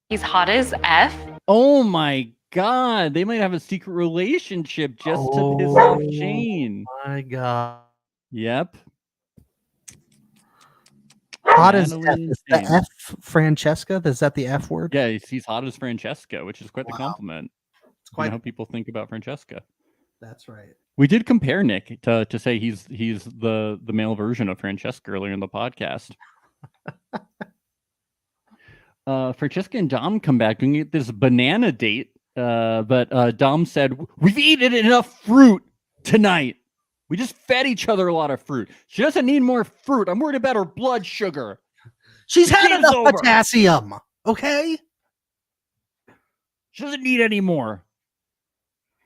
He's hot as F.
Oh my God, they might have a secret relationship just to piss off Shane.
My God.
Yep.
Hot as F. Is the F Francesca? Is that the F word?
Yeah, he's hot as Francesca, which is quite the compliment. It's quite how people think about Francesca.
That's right.
We did compare Nick to say he's the male version of Francesca earlier in the podcast. Francesca and Dom come back and get this banana date, but Dom said, "We've eaten enough fruit tonight. We just fed each other a lot of fruit. She doesn't need more fruit. I'm worried about her blood sugar.
She's had enough potassium, okay?
She doesn't need any more.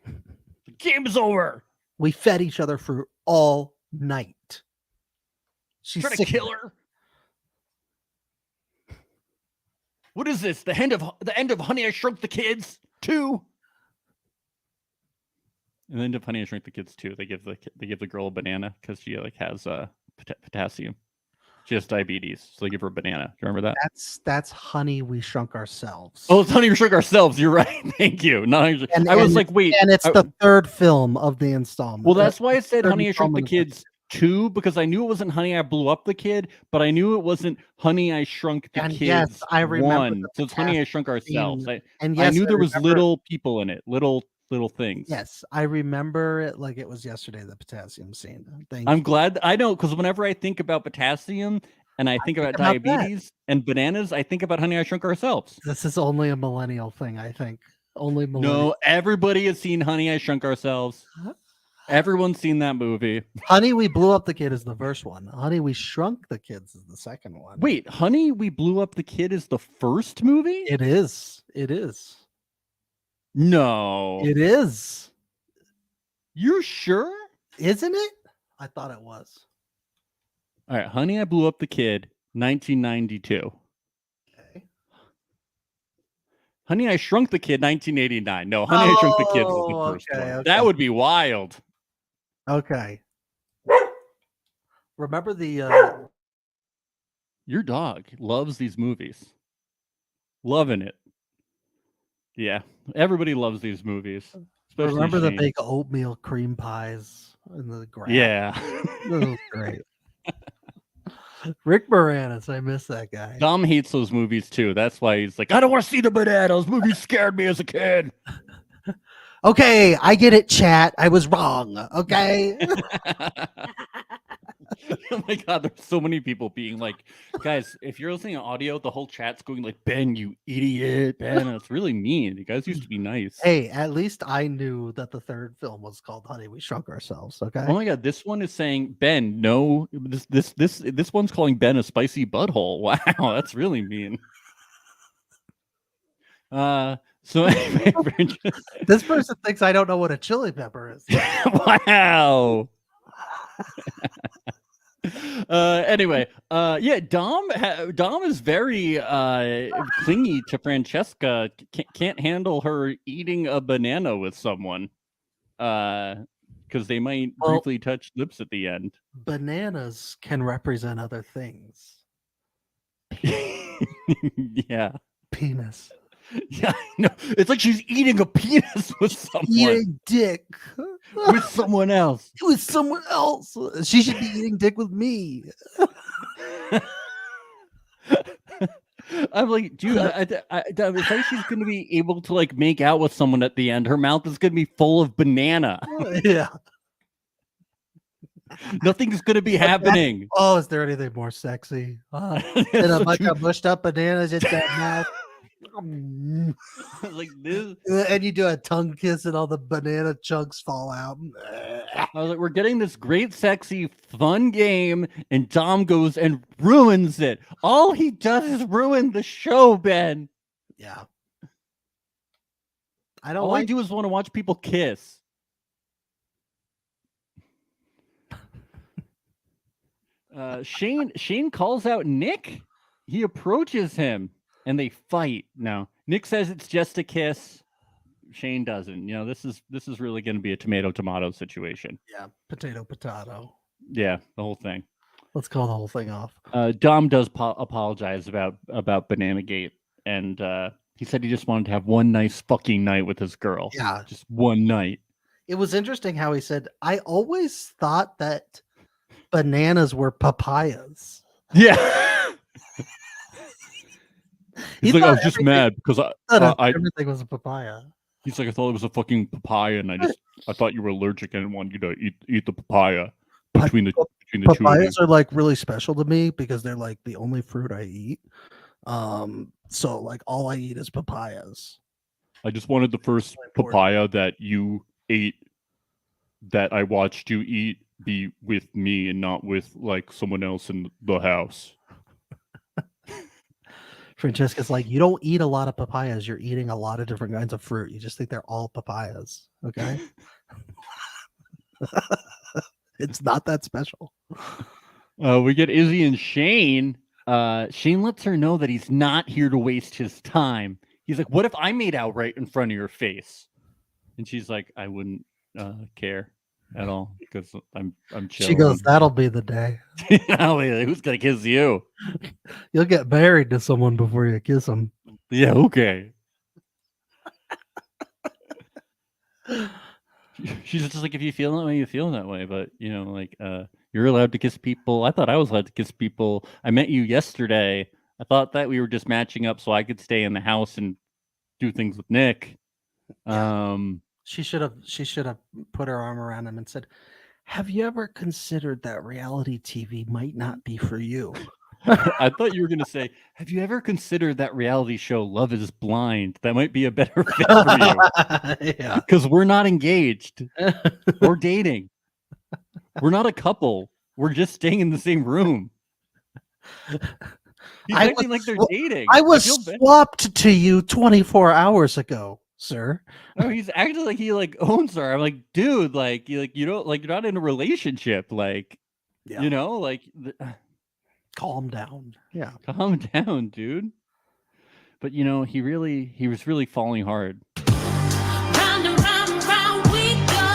The game's over."
We fed each other fruit all night. She's
trying to kill her. What is this? The end of Honey, I Shrunk the Kids 2? And then to Honey, I Shrunk the Kids 2, they give the girl a banana because she has potassium. She has diabetes, so they give her a banana. Do you remember that?
That's Honey, We Shrunk Ourselves.
Oh, it's Honey, We Shrunk Ourselves. You're right. Thank you. I was like, wait.
And it's the third film of the installment.
Well, that's why I said Honey, I Shrunk the Kids 2, because I knew it wasn't Honey, I Blew Up the Kid, but I knew it wasn't Honey, I Shrunk the Kids.
Yes, I remember
1. So it's Honey, I Shrunk Ourselves. I
knew
there was little people in it, little things.
Yes, I remember it like it was yesterday. The potassium scene.
I'm glad I know, because whenever I think about potassium and I think about diabetes and bananas, I think about Honey, I Shrunk Ourselves.
This is only a millennial thing, I think. Only millennials.
No, everybody has seen Honey, I Shrunk Ourselves. Everyone's seen that movie.
Honey, We Blew Up the Kid is the first one. Honey, We Shrunk the Kids is the second one.
Wait, Honey, We Blew Up the Kid is the first movie?
It is. It is.
No.
It is.
You're sure?
Isn't it? I thought it was.
All right, Honey, I Blew Up the Kid, 1992.
Okay.
Honey, I Shrunk the Kid, 1989. No, Honey, I Shrunk the Kid was the first one.
Okay.
That would be wild.
Okay. Remember the
Your dog loves these movies. Loving it. Yeah, everybody loves these movies. Especially
remember the
Shane.
big oatmeal cream pies in the grass?
Yeah.
That was great. Rick Moranis, I miss that guy.
Dom hates those movies too. That's why he's like, I don't want to see the banana. Those movies scared me as a kid.
Okay, I get it, chat. I was wrong. Okay.
Oh my god, there's so many people being like, guys, if you're listening to audio, the whole chat's going like, Ben, you idiot, Ben. It's really mean. You guys used to be nice.
Hey, at least I knew that the third film was called Honey, We Shrunk Ourselves. Okay.
Oh my god, this one is saying, Ben, no, this one's calling Ben a spicy butthole. Wow, that's really mean. So anyway,
this person thinks I don't know what a chili pepper is.
Wow. Anyway, yeah, Dom is very clingy to Francesca. Can't handle her eating a banana with someone because they might briefly touch lips at the end.
Bananas can represent other things.
Yeah,
penis.
Yeah, no, it's like she's eating a penis with someone.
Eating dick
with someone else.
With someone else. She should be eating dick with me.
I'm like, dude, I it's like she's gonna be able to like make out with someone at the end. Her mouth is gonna be full of banana.
Yeah.
Nothing's gonna be happening.
Oh, is there anything more sexy? Than a bunch of mushed up bananas in that mouth.
Like this,
and you do a tongue kiss, and all the banana chunks fall out.
I was like, we're getting this great, sexy, fun game, and Dom goes and ruins it. All he does is ruin the show, Ben.
Yeah. I don't.
All I do is want to watch people kiss. Shane calls out Nick. He approaches him. And they fight. No, Nick says it's just a kiss. Shane doesn't. You know, this is really going to be a tomato situation.
Yeah, potato.
Yeah, the whole thing.
Let's call the whole thing off.
Dom does apologize about Bananagate, and he said he just wanted to have one nice fucking night with his girl.
Yeah,
just one night. It
was interesting how he said, "I always thought that bananas were papayas."
Yeah. He's like, I was just mad because I
everything was a papaya.
He's like, I thought it was a fucking papaya, and I thought you were allergic and wanted you to eat the papaya between the two.
Papayas are like really special to me because they're like the only fruit I eat. So like all I eat is papayas.
I just wanted the first papaya that you ate that I watched you eat be with me and not with like someone else in the house.
Francesca's like, you don't eat a lot of papayas. You're eating a lot of different kinds of fruit. You just think they're all papayas. Okay. It's not that special.
We get Izzy and Shane. Shane lets her know that he's not here to waste his time. He's like, what if I made out right in front of your face? And she's like, I wouldn't care at all because I'm chill.
She goes, that'll be the day.
Who's gonna kiss you?
You'll get married to someone before you kiss them.
Yeah, okay. She's just like, if you feel that way, you feel that way. But you know, like you're allowed to kiss people. I thought I was allowed to kiss people. I met you yesterday. I thought that we were just matching up so I could stay in the house and do things with Nick.
She should have put her arm around him and said, have you ever considered that reality TV might not be for you?
I thought you were going to say, have you ever considered that reality show Love is Blind? That might be a better fit for you.
Yeah.
Because we're not engaged or dating. We're not a couple. We're just staying in the same room. He's acting like they're dating.
I was
feel bad.
swapped to you 24 hours ago, sir.
No, he's acting like he like owns her. I'm like, dude, like you don't like you're not in a relationship. Like, you know, like
calm down. Yeah.
Calm down, dude. But you know, he was really falling hard.
Round and round and round we go.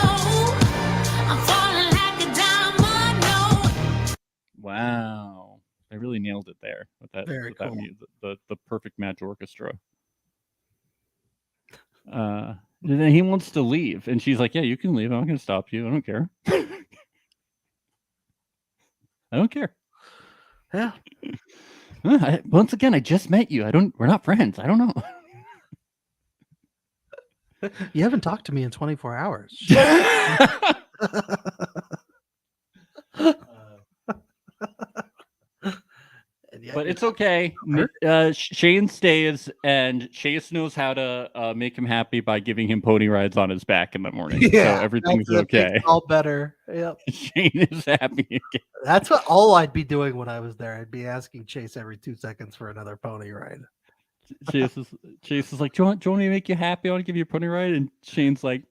I'm falling like a diamond. No.
Wow. They really nailed it there with that,
Very cool.
that music, the perfect match orchestra. And then he wants to leave, and she's like, "Yeah, you can leave. I'm not going to stop you. I don't care. I don't care."
Yeah.
Once again, I just met you. We're not friends. I don't know.
You haven't talked to me in 24 hours.
But it's okay. Shane stays, and Chase knows how to make him happy by giving him pony rides on his back in the morning.
Yeah,
so everything's
that
okay.
makes it all better. Yep.
Shane is happy again.
That's what all I'd be doing when I was there. I'd be asking Chase every 2 seconds for another pony ride.
Chase is like, do you want me to make you happy? I want to give you a pony ride. And Shane's like,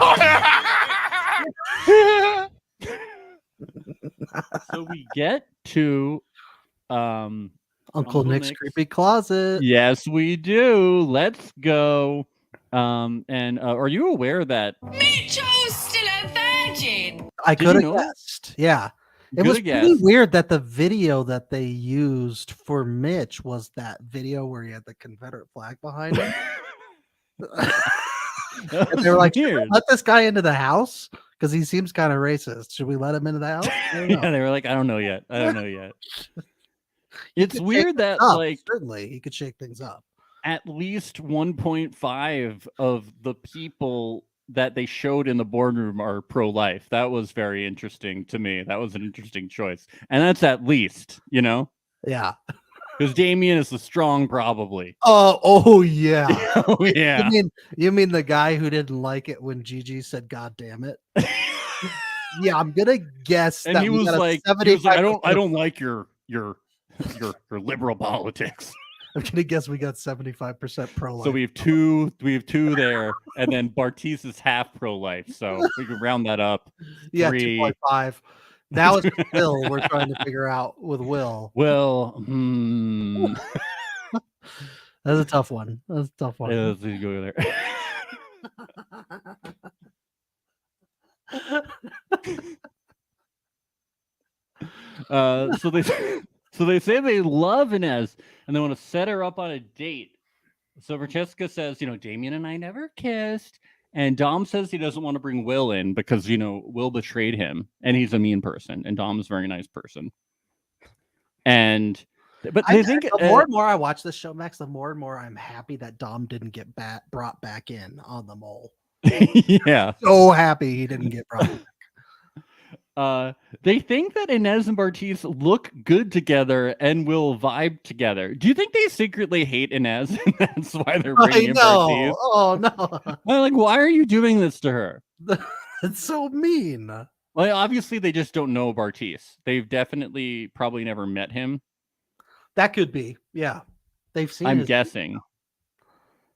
so we get to
Uncle Nick's creepy closet.
Yes, we do. Let's go. And are you aware that
Mitchell's still a virgin?
I
Did
could
you
have
know that?
guessed. Yeah.
You
It was
coulda
really
guessed.
weird that the video that they used for Mitch was that video where he had the Confederate flag behind him. And they were like, "Should we
weird.
let this guy into the house? Because he seems kind of racist. Should we let him into the house?" I don't know.
Yeah, they were like, I don't know yet.
He
It's
could shake
weird
things
that
up,
like
certainly he could shake things up.
at least 1.5 of the people that they showed in the boardroom are pro-life. That was very interesting to me. That was an interesting choice. And that's at least, you know?
Yeah.
Because Damien is the strong, probably.
Oh yeah.
Oh, yeah.
You mean the guy who didn't like it when Gigi said "God damn it"? Yeah, I'm gonna guess
And
that
he
we
was
got a
like,
75%
I don't like your liberal politics.
I'm gonna guess we got 75% pro-life.
So we have two there, and then Bartiz is half pro-life, so we can round that up.
Yeah,
3.
2.5. Now it's Will. We're trying to figure out with Will.
Well,
That's a tough one. That's a tough one.
yeah, let's go there. So they say they love Inez and they want to set her up on a date. So Francesca says, Damien and I never kissed. And Dom says he doesn't want to bring Will in because, Will betrayed him and he's a mean person. And Dom's a very nice person. But they think
the more and more I watch this show, Max, the more and more I'm happy that Dom didn't get brought back in on the mole.
Yeah.
So happy he didn't get brought back.
They think that Inez and Bartiz look good together and will vibe together. Do you think they secretly hate Inez and that's why they're bringing in Bartiz?
Oh no!
I'm like, why are you doing this to her?
It's so mean.
Well, obviously they just don't know Bartiz. They've definitely probably never met him.
That could be, yeah. They've seen.
I'm guessing.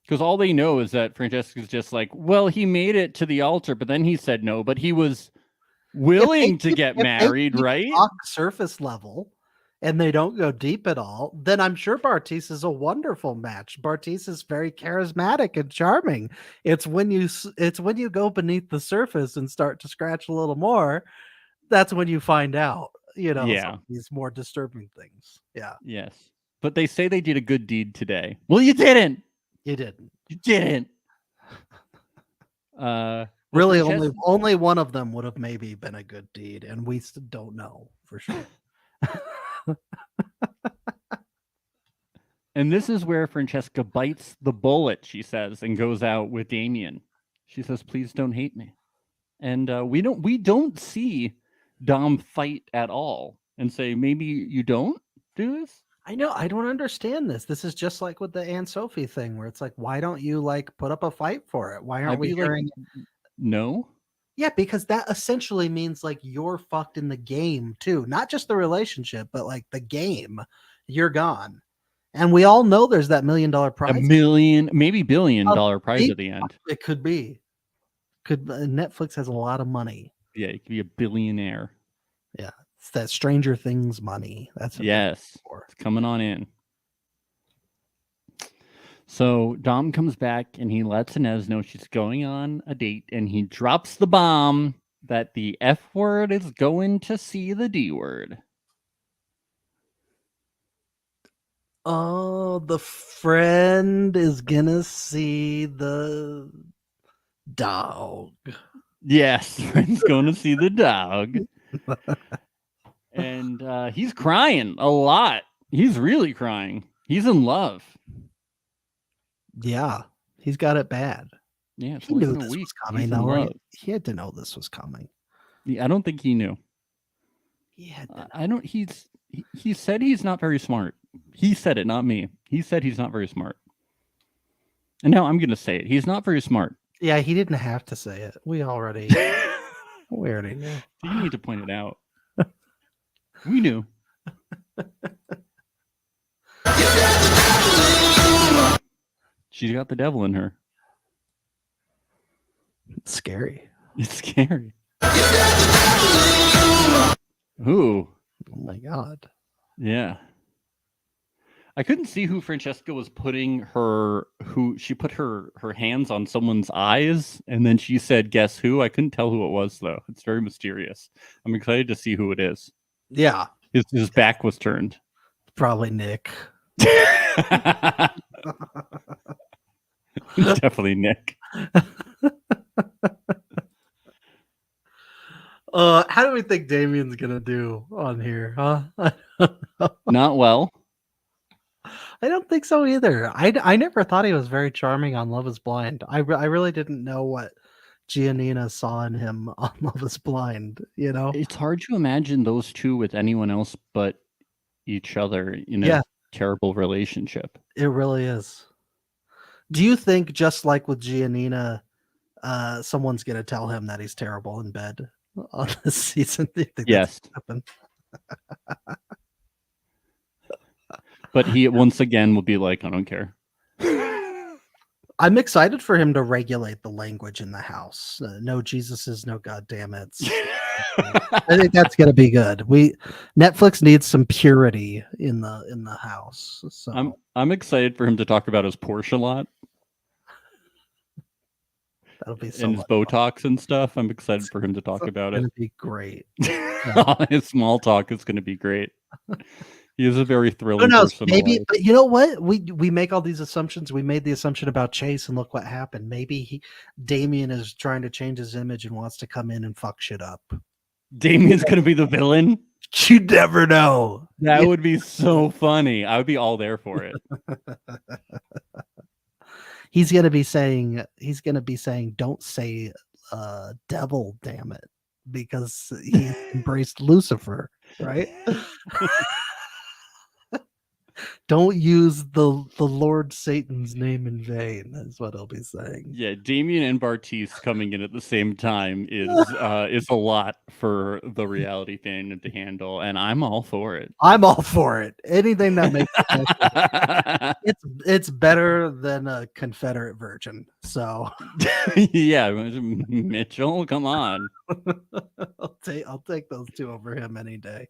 Because all they know is that Francesca's just like, well, he made it to the altar, but then he said no, but he was willing to get married, right?
Surface level, and they don't go deep at all. Then I'm sure Bartiz is a wonderful match. Bartiz is very charismatic and charming. It's when you go beneath the surface and start to scratch a little more, that's when you find out. Some of these more disturbing things. Yeah.
Yes, but they say they did a good deed today. Well, you didn't.
You didn't.
You didn't.
Really, only one of them would have maybe been a good deed, and we still don't know for sure.
And this is where Francesca bites the bullet, she says, and goes out with Damien. She says, "Please don't hate me." And we don't see Dom fight at all and say, maybe you don't do this.
I know. I don't understand this. This is just like with the Aunt Sophie thing, where it's like, why don't you like put up a fight for it? Why aren't
I'd
we
be like,
hearing?
no.
Yeah, because that essentially means like you're fucked in the game too, not just the relationship, but like the game. You're gone, and we all know there's that $1 million
A
prize.
million, maybe $1 billion prize at the end.
It could be. Netflix has a lot of money.
Yeah, you could be a billionaire.
Yeah, it's that Stranger Things money. That's what
Yes, it's coming on in. So Dom comes back and he lets Inez know she's going on a date, and he drops the bomb that the F word is going to see the D word.
Oh, the friend is gonna see the dog.
Yes, friend's going to see the dog. And he's crying a lot. He's really crying. He's in love.
Yeah, he's got it bad.
Yeah, it's
He
less
knew
than a
this
week.
was coming,
He's in
though, right?
love.
He had to know this was coming.
Yeah, I don't think he knew.
He had to know.
I don't. He said he's not very smart. He said it, not me. He said he's not very smart. And now I'm gonna say it. He's not very smart.
Yeah, he didn't have to say it. We already knew.
You need to point it out. We knew. She's got the devil in her.
It's scary.
It's scary. Ooh.
Oh my god.
Yeah. I couldn't see who Francesca was putting her. Who she put her hands on someone's eyes, and then she said, "Guess who?" I couldn't tell who it was though. It's very mysterious. I'm excited to see who it is.
Yeah,
His back was turned.
probably Nick.
Definitely Nick.
How do we think Damien's gonna do on here, huh?
Not well.
I don't think so either. I never thought he was very charming on Love is Blind. I really didn't know what Giannina saw in him on Love is Blind, you know?
It's hard to imagine those two with anyone else but each other in a terrible relationship.
It really is. Do you think, just like with Giannina, someone's gonna tell him that he's terrible in bed on this season? Do you think
Yes.
that's gonna happen?
But he once again will be like, I don't care.
I'm excited for him to regulate the language in the house. No Jesuses, no goddammits. I think that's gonna be good. Netflix needs some purity in the house. So
I'm excited for him to talk about his Porsche a lot.
That'll be so
and his
much
Botox and stuff. I'm excited for him to talk about it.
It's gonna be great.
His small talk is going to be great. He is a very thrilling
Who knows?
person.
Maybe, but you know what? We make all these assumptions. We made the assumption about Chase, and look what happened. Maybe Damien is trying to change his image and wants to come in and fuck shit up.
Damien's going to be the villain.
You never know.
That would be so funny. I would be all there for it.
He's gonna be saying, don't say devil, damn it, because he embraced Lucifer, right? Don't use the Lord Satan's name in vain, is what he'll be saying.
Yeah, Damien and Bartiz coming in at the same time is a lot for the reality fan to handle, and I'm all for it.
I'm all for it. Anything that makes it's better than a Confederate virgin. So
yeah, Mitchell, come on.
I'll take those two over him any day.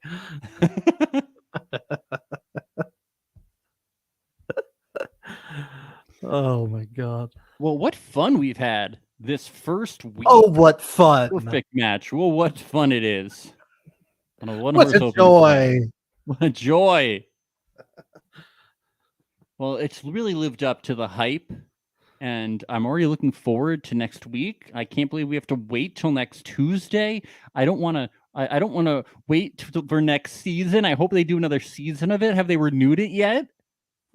Oh my god.
Well, what fun we've had this first week.
Oh, what fun.
Perfect match. Well, what fun it is.
What a joy.
What a joy. Well, it's really lived up to the hype, and I'm already looking forward to next week. I can't believe we have to wait till next Tuesday. I don't want to wait for next season. I hope they do another season of it. Have they renewed it yet?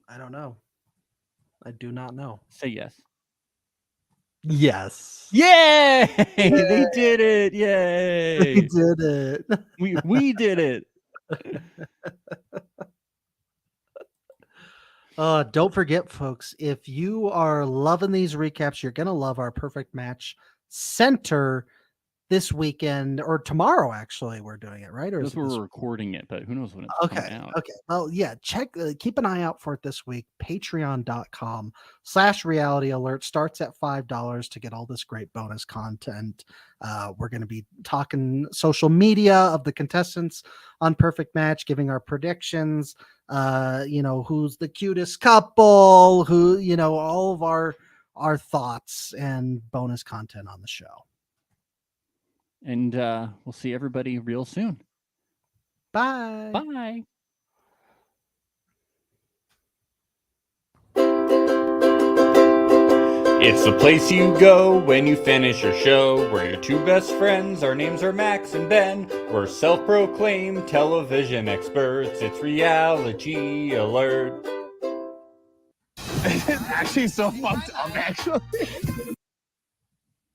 I don't know. I do not know.
Say yes.
Yes.
Yay! They did it. Yay!
They did it.
We did it.
Don't forget, folks, if you are loving these recaps, you're going to love our Perfect Match Center this weekend or tomorrow. Actually, we're doing it, right? Or is
That's
it
where
this
we're recording it, but who knows when it's
Okay.
coming out.
Okay. Well, yeah, keep an eye out for it this week. Patreon.com/reality alert starts at $5 to get all this great bonus content. We're going to be talking social media of the contestants on Perfect Match, giving our predictions, who's the cutest couple, all of our thoughts and bonus content on the show.
And we'll see everybody real soon.
Bye.
Bye. It's the place you go when you finish your show. We're your two best friends. Our names are Max and Ben. We're self-proclaimed television experts. It's reality alert.
It's actually so fucked up, actually.